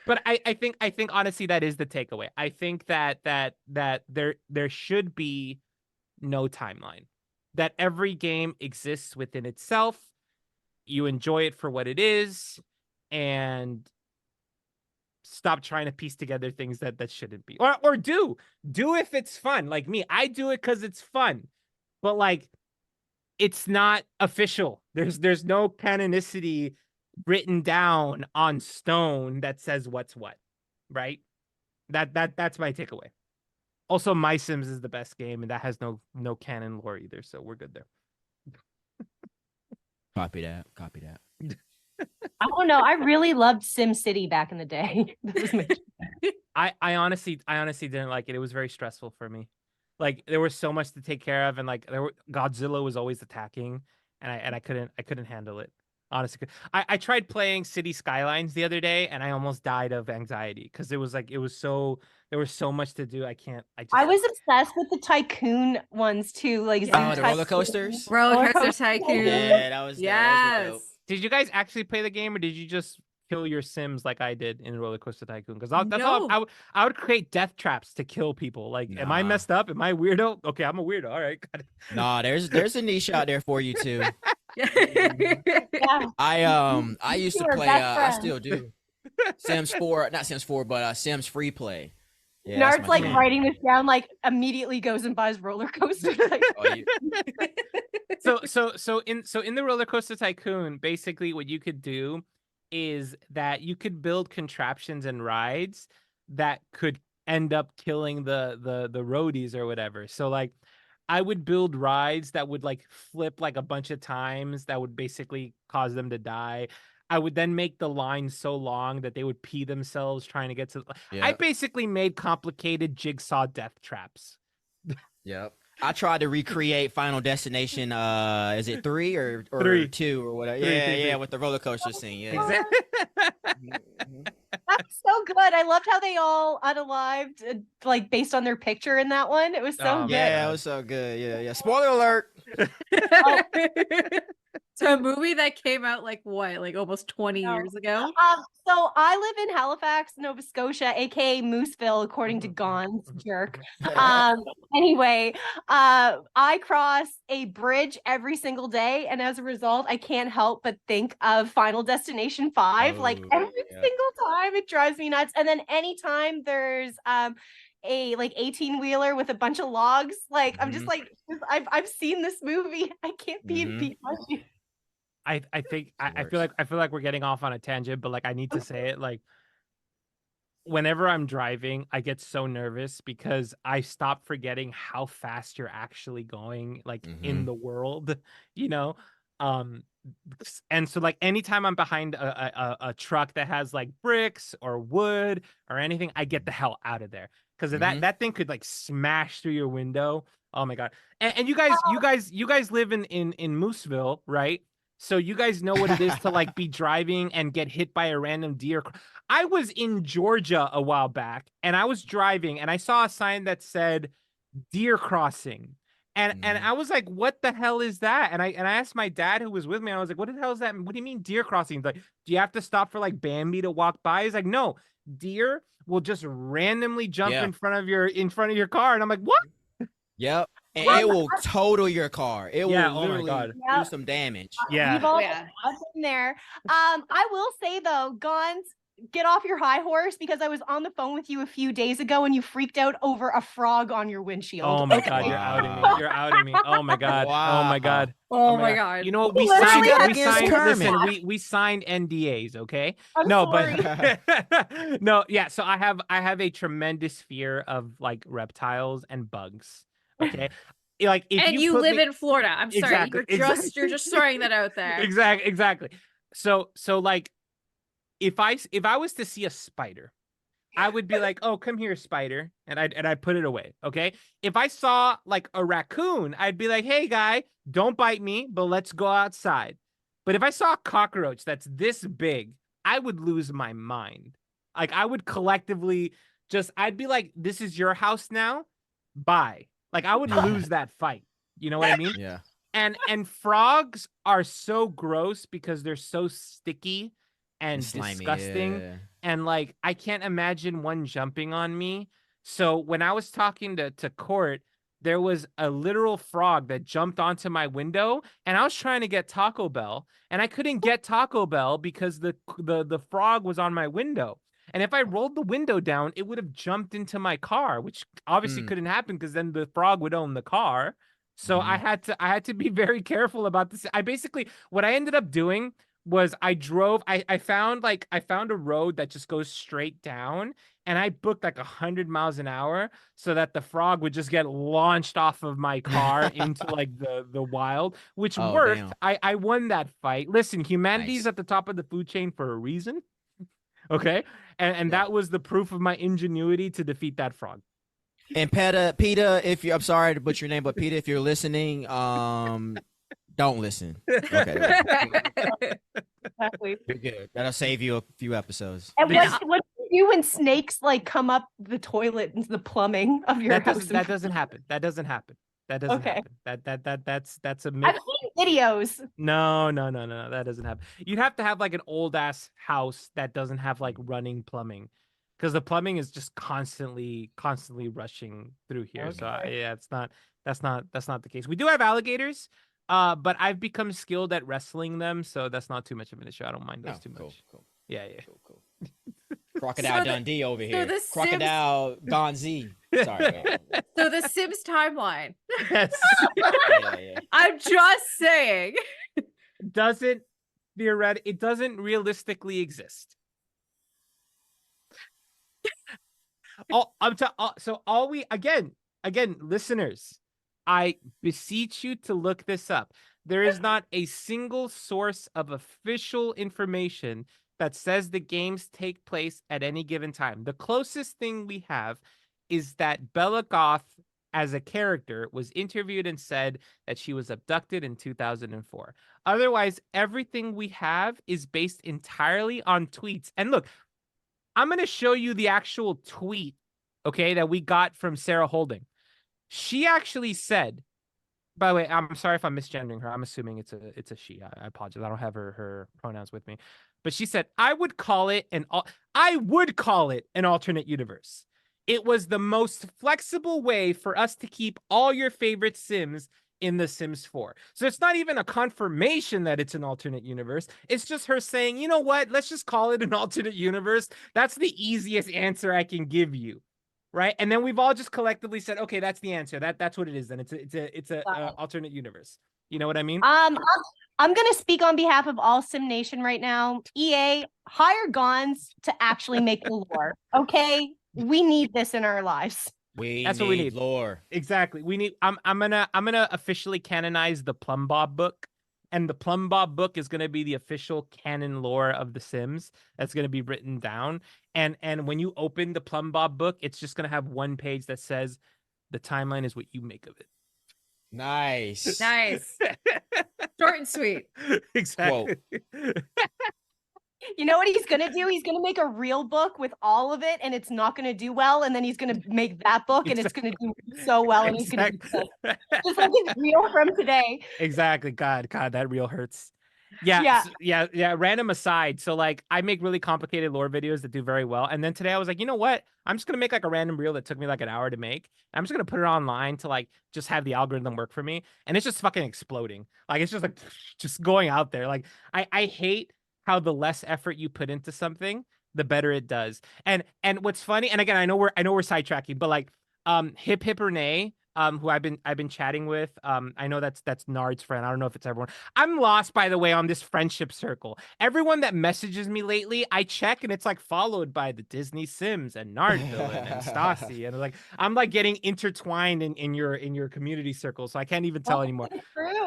But I think honestly that is the takeaway. I think that there should be no timeline. That every game exists within itself. You enjoy it for what it is, and stop trying to piece together things that shouldn't be. Or do if it's fun. Like me, I do it because it's fun. But like, it's not official. There's no canonicity written down on stone that says what's what, right? That's my takeaway. Also, My Sims is the best game, and that has no canon lore either, so we're good there. Copy that. Copy that. I don't know. I really loved Sim City back in the day. That was my- I honestly didn't like it. It was very stressful for me. Like there was so much to take care of, and like Godzilla was always attacking, and I couldn't handle it. Honestly, I tried playing City Skylines the other day, and I almost died of anxiety because it was so there was so much to do. I was obsessed with the tycoon ones too, like Yeah. Oh, the roller coasters. Roller Coaster Tycoon. Yeah, that was Yes. dope. Did you guys actually play the game, or did you just kill your Sims like I did in Roller Coaster Tycoon? Because that's all No. I would create death traps to kill people. Like, am I Nah. messed up? Am I weirdo? Okay, I'm a weirdo. All right, got it. Nah, there's a niche out there for you too. Yeah. I used to You're play. best I friends. still do. Sims 4, not Sims 4, but Sims Free Play. Yeah, that's Nard's my like jam. writing this down, like immediately goes and buys roller coasters. Like, Oh, you- So in the Roller Coaster Tycoon, basically what you could do is that you could build contraptions and rides that could end up killing the roadies or whatever. So like I would build rides that would like flip like a bunch of times that would basically cause them to die. I would then make the line so long that they would pee themselves trying to get to. I yeah, basically made complicated jigsaw death traps. yep. I tried to recreate Final Destination. Is it 3 or 3. 2 or whatever? Three, Yeah, three, yeah, three. with the roller coaster scene. Yeah. Exactly. that's so good. I loved how they all unalived, like based on their picture in that one. It was so Oh, good. Yeah, God. it was so good. Yeah, yeah. Spoiler alert. So a movie that came out like what, like almost 20 No. years ago? So I live in Halifax, Nova Scotia, aka Mooseville, according to Gonz, jerk. Anyway, I cross a bridge every single day, and as a result, I can't help but think of Final Destination 5. Like Oh, every yeah. single time, it drives me nuts. And then anytime there's a like 18-wheeler with a bunch of logs, like I'm just like, I've seen this movie. I can't be in Pete. I think the I feel like we're getting off on a tangent, but like I need to say it. Like whenever I'm driving, I get so nervous because I stop forgetting how fast you're actually going, like in the world, you know. And so like anytime I'm behind a truck that has like bricks or wood or anything, I get the hell out of there because that thing could like smash through your window. Oh my god! And you guys live in Mooseville, right? So you guys know what it is to like be driving and get hit by a random deer. I was in Georgia a while back and I was driving and I saw a sign that said deer crossing. And I was like, what the hell is that? And I asked my dad who was with me, I was like, what the hell is that? What do you mean deer crossing? He's like, do you have to stop for like Bambi to walk by? He's like, no, deer will just randomly jump in front of your car. And I'm like, what? Yep. And it will total your car. It will Oh my literally God. do some damage. Yeah. We've all been there. I will say though, Gonz, get off your high horse because I was on the phone with you a few days ago and you freaked out over a frog on your windshield. Oh my God, you're outing me. You're outing me. Oh my God. Oh my God. Oh my God. You know what? We signed NDAs, okay? I'm sorry. But no, yeah. So I have a tremendous fear of like reptiles and bugs. Okay. Like if and you live in Florida. I'm sorry. Exactly, You're just throwing that out there. Exactly. So like if I was to see a spider, I would be like, "Oh, come here, spider," and I'd put it away. Okay. If I saw like a raccoon, I'd be like, "Hey, guy, don't bite me, but let's go outside." But if I saw a cockroach that's this big, I would lose my mind. Like I would collectively I'd be like, "This is your house now. Bye." Like I would lose that fight. You know what I mean? Yeah. And frogs are so gross because they're so sticky and slimy, disgusting. yeah. And like I can't imagine one jumping on me. So when I was talking to Court, there was a literal frog that jumped onto my window and I was trying to get Taco Bell and I couldn't get Taco Bell because the frog was on my window. And if I rolled the window down, it would have jumped into my car, which obviously couldn't happen because then the frog would own the car. So I had to be very careful about this. What I ended up doing was I found a road that just goes straight down and I booked like 100 miles an hour so that the frog would just get launched off of my car into like the wild, which worked. Damn. I won that fight. Listen, humanity's at the top of the food chain for a reason. Okay. And that was the proof of my ingenuity to defeat that frog. And PETA, I'm sorry to butcher your name, but PETA, if you're listening, don't listen. Okay. Exactly. You're good. That'll save you a few episodes. And what do you do when snakes like come up the toilet into the plumbing of your house? That doesn't happen. That doesn't happen. That's a myth. I've seen videos. No, that doesn't happen. You'd have to have like an old ass house that doesn't have like running plumbing, because the plumbing is just constantly rushing through here. Okay. So yeah, that's not the case. We do have alligators, but I've become skilled at wrestling them, so that's not too much of an issue. I don't mind those too much. Cool. Yeah. Cool. Crocodile Dundee over here. The Crocodile Gonzi. Sorry. So the Sims timeline. Yes. Yeah. I'm just saying. It doesn't realistically exist. Again, listeners, I beseech you to look this up. There is not a single source of official information that says the games take place at any given time. The closest thing we have is that Bella Goth, as a character, was interviewed and said that she was abducted in 2004. Otherwise, everything we have is based entirely on tweets. And look, I'm going to show you the actual tweet, okay, that we got from Sarah Holding. She actually said By the way, I'm sorry if I'm misgendering her. I'm assuming it's a she. I apologize. I don't have her pronouns with me. But she said, I would call it an alternate universe. It was the most flexible way for us to keep all your favorite Sims in The Sims 4. So it's not even a confirmation that it's an alternate universe. It's just her saying, you know what? Let's just call it an alternate universe. That's the easiest answer I can give you. Right. And then we've all just collectively said, okay, that's the answer. That's what it is. Then it's a alternate universe. You know what I mean? I'm gonna speak on behalf of all Sim Nation right now. EA, hire Gonz to actually make the lore. Okay, we need this in our lives. That's what we need. Lore. Exactly. We need. I'm gonna officially canonize the Plum Bob book, and the Plum Bob book is gonna be the official canon lore of The Sims. That's gonna be written down. And when you open the Plum Bob book, it's just gonna have one page that says, "The timeline is what you make of it." Nice. Nice. Short and sweet. Exactly. You know what he's gonna do? He's gonna make a real book with all of it, and it's not gonna do well. And then he's gonna make that book, and it's gonna do so well, and he's gonna be pissed. Just like his reel from today. Exactly. God, that reel hurts. Yeah. Random aside. So like I make really complicated lore videos that do very well. And then today I was like, you know what? I'm just gonna make like a random reel that took me like an hour to make. I'm just gonna put it online to like just have the algorithm work for me. And it's just fucking exploding. Like it's just like just going out there. Like I hate how the less effort you put into something, the better it does. And what's funny, and again, I know we're sidetracking, but like Hip Hip Renee, who I've been chatting with. I know that's Nard's friend. I don't know if it's everyone. I'm lost, by the way, on this friendship circle. Everyone that messages me lately, I check and it's like followed by the Disney Sims and Nardvillain and Stassi. And like I'm like getting intertwined in your community circle. So I can't even tell anymore.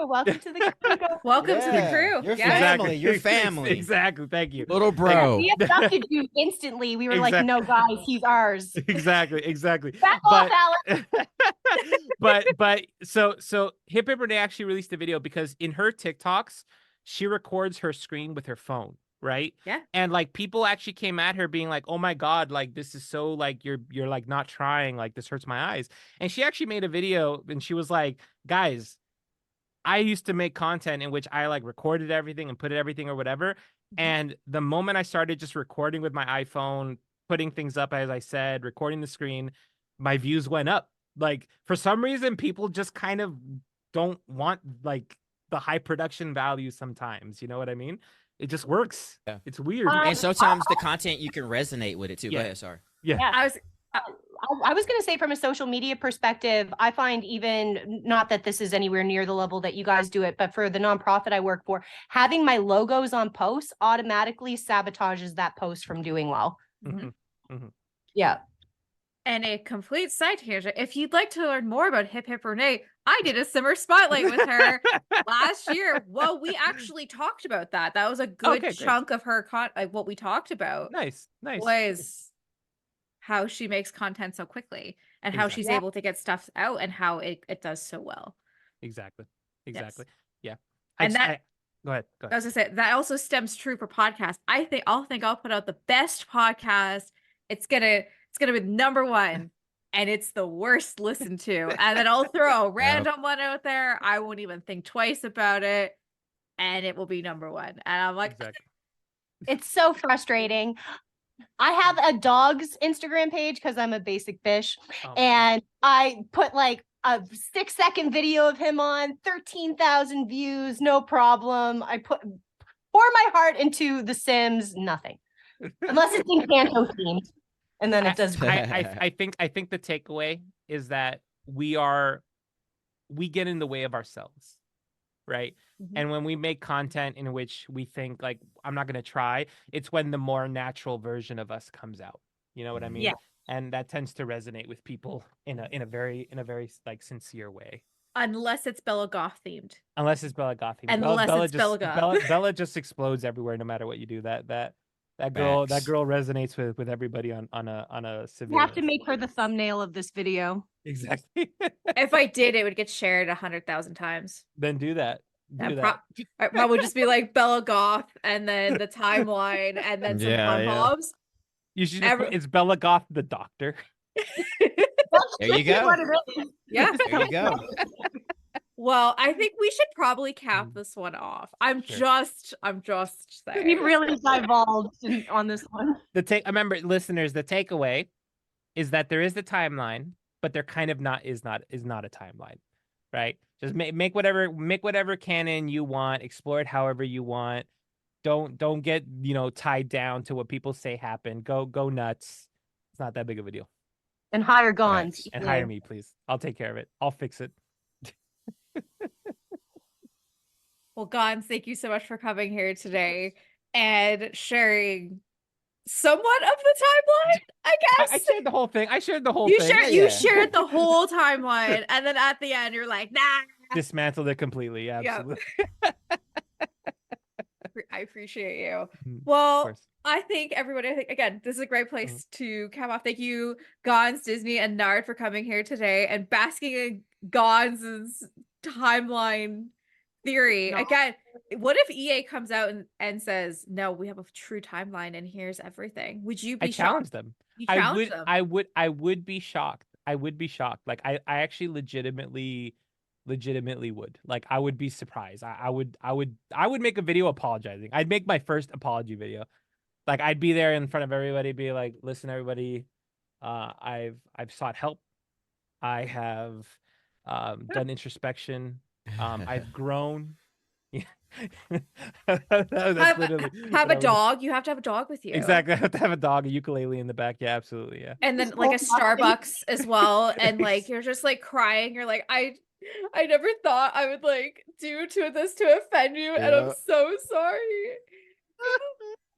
Welcome to the crew. Welcome to the crew. Your Yeah. family. Your family. Exactly. Thank you. Little bro. We abducted you instantly. We were like, no, guys, he's ours. Exactly. Back off, Alex. but so Hip Hip Renee actually released a video because in her TikToks, she records her screen with her phone, right? Yeah. And like people actually came at her being like, "Oh my God, like this is so like you're like not trying, like this hurts my eyes." And she actually made a video and she was like, "Guys, I used to make content in which I like recorded everything and put everything or whatever. And the moment I started just recording with my iPhone, putting things up, as I said, recording the screen, my views went up. Like for some reason, people just kind of don't want like the high production value sometimes. You know what I mean? It just works. Yeah. It's weird. And sometimes the content you can resonate with it too. Yeah. Go ahead, sorry. Yeah. I was going to say from a social media perspective, I find even not that this is anywhere near the level that you guys do it, but for the nonprofit I work for, having my logos on posts automatically sabotages that post from doing well. Yeah. And a complete side tangent. If you'd like to learn more about Hip Hip Renee, I did a Simmer Spotlight with her last year. Well, we actually talked about that. That was a good chunk of her what we talked about. Nice. Was how she makes content so quickly and how she's able to get stuff out and how it does so well. Exactly. Yes. Yeah. And go ahead. I was gonna say that also stems true for podcasts. I'll put out the best podcast. It's gonna be number one, and it's the worst listened to. And then I'll throw a random one out there. I won't even think twice about it, and it will be number one. And I'm like, it's so frustrating. I have a dog's Instagram page because I'm a basic fish, and I put like a 6-second video of him on, 13,000 views, no problem. I pour my heart into The Sims, nothing, unless it's Encanto themed, and then it does. I think the takeaway is that we get in the way of ourselves, right? And when we make content in which we think like I'm not going to try, it's when the more natural version of us comes out. You know what I mean? Yeah. And that tends to resonate with people in a very like sincere way. Unless it's Bella Goth themed. Unless it's Bella Goth themed. Unless it's Bella Goth. Bella just explodes everywhere no matter what you do. That girl resonates with everybody on a severe. You have to make her the thumbnail of this video. Exactly. If I did, it would get shared 100,000 times. Then do that. Probably just be like Bella Goth and then the timeline and then some fun bobs. You should it's Bella Goth the doctor. There you go. Yeah. There you go. Well, I think we should probably cap Mm. this one off. I'm Sure. just We saying. really divulged on this one. Remember, listeners, the takeaway is that there is the timeline, but there kind of is not a timeline, right? Just make whatever canon you want, explore it however you want. Don't get tied down to what people say happened. Go nuts. It's not that big of a deal. And hire Gonz. Facts. And hire me, please. I'll take care of it. I'll fix it. Well, Gonz, thank you so much for coming here today and sharing somewhat of the timeline, I guess. I shared the whole thing. I shared the whole You thing. shared the whole timeline, and then at the end, you're like, nah. Dismantled it completely. Yeah, Yep. absolutely. I appreciate you. Of Well, course. I think everybody, again, this is a great place to cap off. Thank you, Gonz, Disney, and Nard for coming here today and basking in Gonz's timeline theory. No. Again, what if EA comes out and says, no, we have a true timeline and here's everything? Would you be I challenge shocked? them. You challenge them. I would be shocked. I would be shocked. Like I actually legitimately would. Like I would be surprised. I would make a video apologizing. I'd make my first apology video. Like I'd be there in front of everybody, be like, listen, everybody, I've sought help. I have done introspection. I've grown. That's literally have a dog. You have to have a dog with you. Exactly. I have to have a dog, a ukulele in the back. Yeah, absolutely. Yeah. And then like a Starbucks as well. And like you're just like crying. You're like, I never thought I would like do to this to offend you, and I'm so sorry.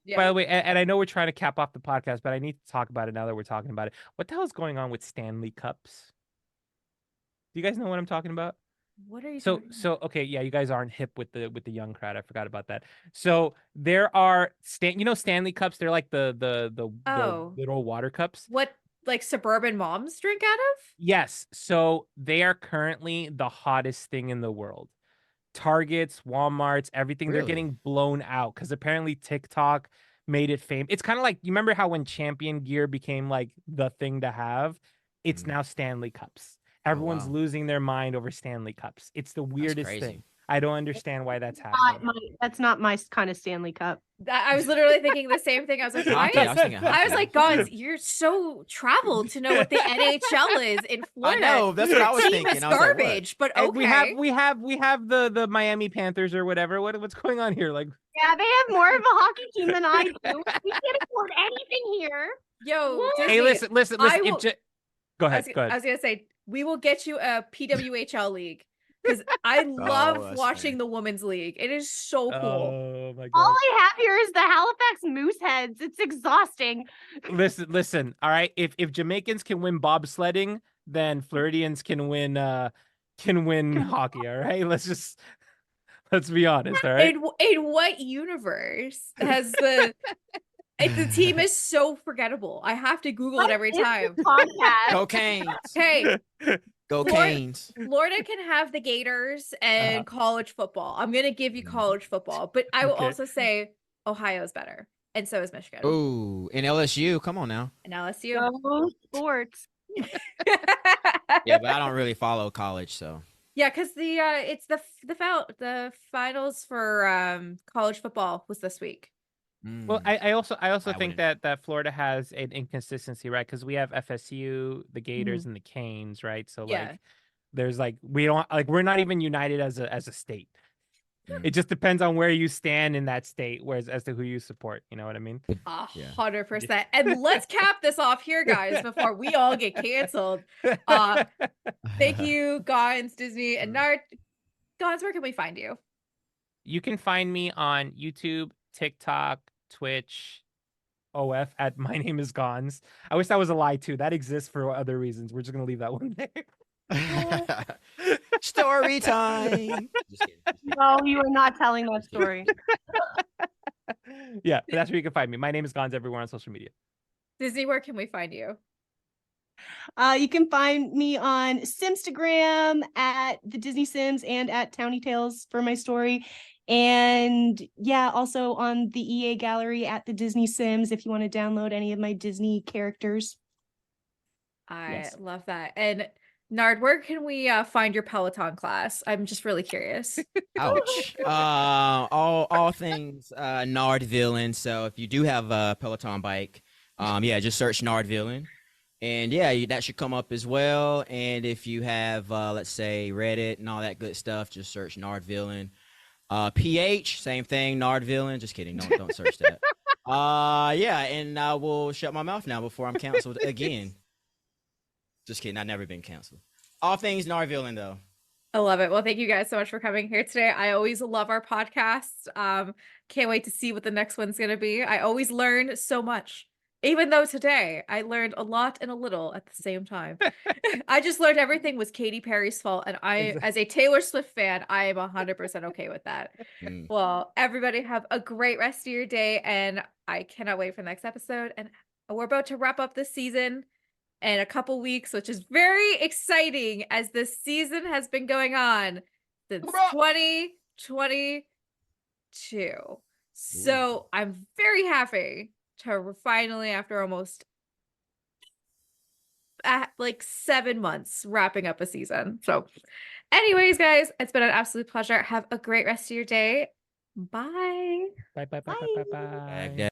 Yeah. By the way, and I know we're trying to cap off the podcast, but I need to talk about it now that we're talking about it. What the hell is going on with Stanley Cups? Do you guys know what I'm talking about? What are you So okay, yeah, you guys aren't hip with the young crowd. I forgot about that. So there are Stanley Cups. They're like the little water cups. What, like suburban moms drink out of? Yes. So they are currently the hottest thing in the world. Targets, Walmarts, everything, they're Really? getting blown out because apparently TikTok made it famous. It's kind of like, you remember how when Champion gear became like the thing to have? It's now Stanley Cups. Everyone's wow. losing their mind over Stanley Cups. It's the weirdest crazy. thing. I don't understand why that's happening. That's not my kind of Stanley Cup. I was literally thinking the same thing. I was like, why Hockey, I was thinking I was hockey. like, Gonz, you're so traveled to know what the NHL is in I Florida. know, that's what I was Team thinking. is I was like, what? garbage, but And okay. we have the Miami Panthers or whatever. What's going on here? Like, Yeah, they have more of a hockey team than I do. We can't afford anything here. Yo, What? Disney, hey, listen. I will- Go I ahead. was gonna say we will get you a PWHL league because I love that's watching fair. the women's league. It is so cool. Oh my All god. I have here is the Halifax Mooseheads. It's exhausting. Listen. All right. If Jamaicans can win bobsledding, then Floridians can win hockey. All right. Let's be honest. All right. In what universe has the team is so forgettable? I have to Google it every time. Podcast. Go Canes. Okay, Go Florida- Canes. Florida can have the Gators and college football. I'm gonna give you college football, but I will Okay. also say Ohio's better, and so is Michigan Ooh, and LSU. Come on now. and LSU. Go sports. Yeah, but I don't really follow college, so. Yeah, because it's the finals for college football was this week. Well, I also I think that Florida has an inconsistency, right? Because we have FSU, the Gators, and the Canes, right? So Yeah. like, there's like we're not even united as a state. It just depends on where you stand in that state, as to who you support. You know what I mean? 100%. And let's cap this off here, guys, before we all get canceled. Thank you, Gonz, Disney, and Nard. Gonz, where can we find you? You can find me on YouTube, TikTok, Twitch, OF at Mynameisgonz. I wish that was a lie too. That exists for other reasons. We're just gonna leave that one there. Story time. Just kidding. No, you are not telling that story. Yeah, but that's where you can find me. My name is Gonz everywhere on social media. Disney, where can we find you? You can find me on Simstagram at the Disney Sims and at Towny Tales for my story. And yeah, also on the EA gallery at the Disney Sims if you want to download any of my Disney characters. I Yes. love that. And Nard, where can we find your Peloton class? I'm just really curious. Ouch. All things Nardvillain. So if you do have a Peloton bike, yeah, just search Nardvillain. And yeah, that should come up as well. And if you have let's say Reddit and all that good stuff, just search Nardvillain. PH, same thing, Nardvillain. Just kidding. Don't search that. Yeah, and I will shut my mouth now before I'm canceled again. Just kidding. I've never been canceled. All things Nardvillain though. I love it. Well, thank you guys so much for coming here today. I always love our podcast. Can't wait to see what the next one's going to be. I always learn so much. Even though today I learned a lot and a little at the same time. I just learned everything was Katy Perry's fault. And as a Taylor Swift fan, I am 100% okay with that. Well, everybody have a great rest of your day. And I cannot wait for the next episode. And we're about to wrap up this season in a couple weeks, which is very exciting as this season has been going on since 2022. So I'm very happy to finally, after almost like 7 months, wrapping up a season. So anyways, guys, it's been an absolute pleasure. Have a great rest of your day. Bye. Bye. Bye.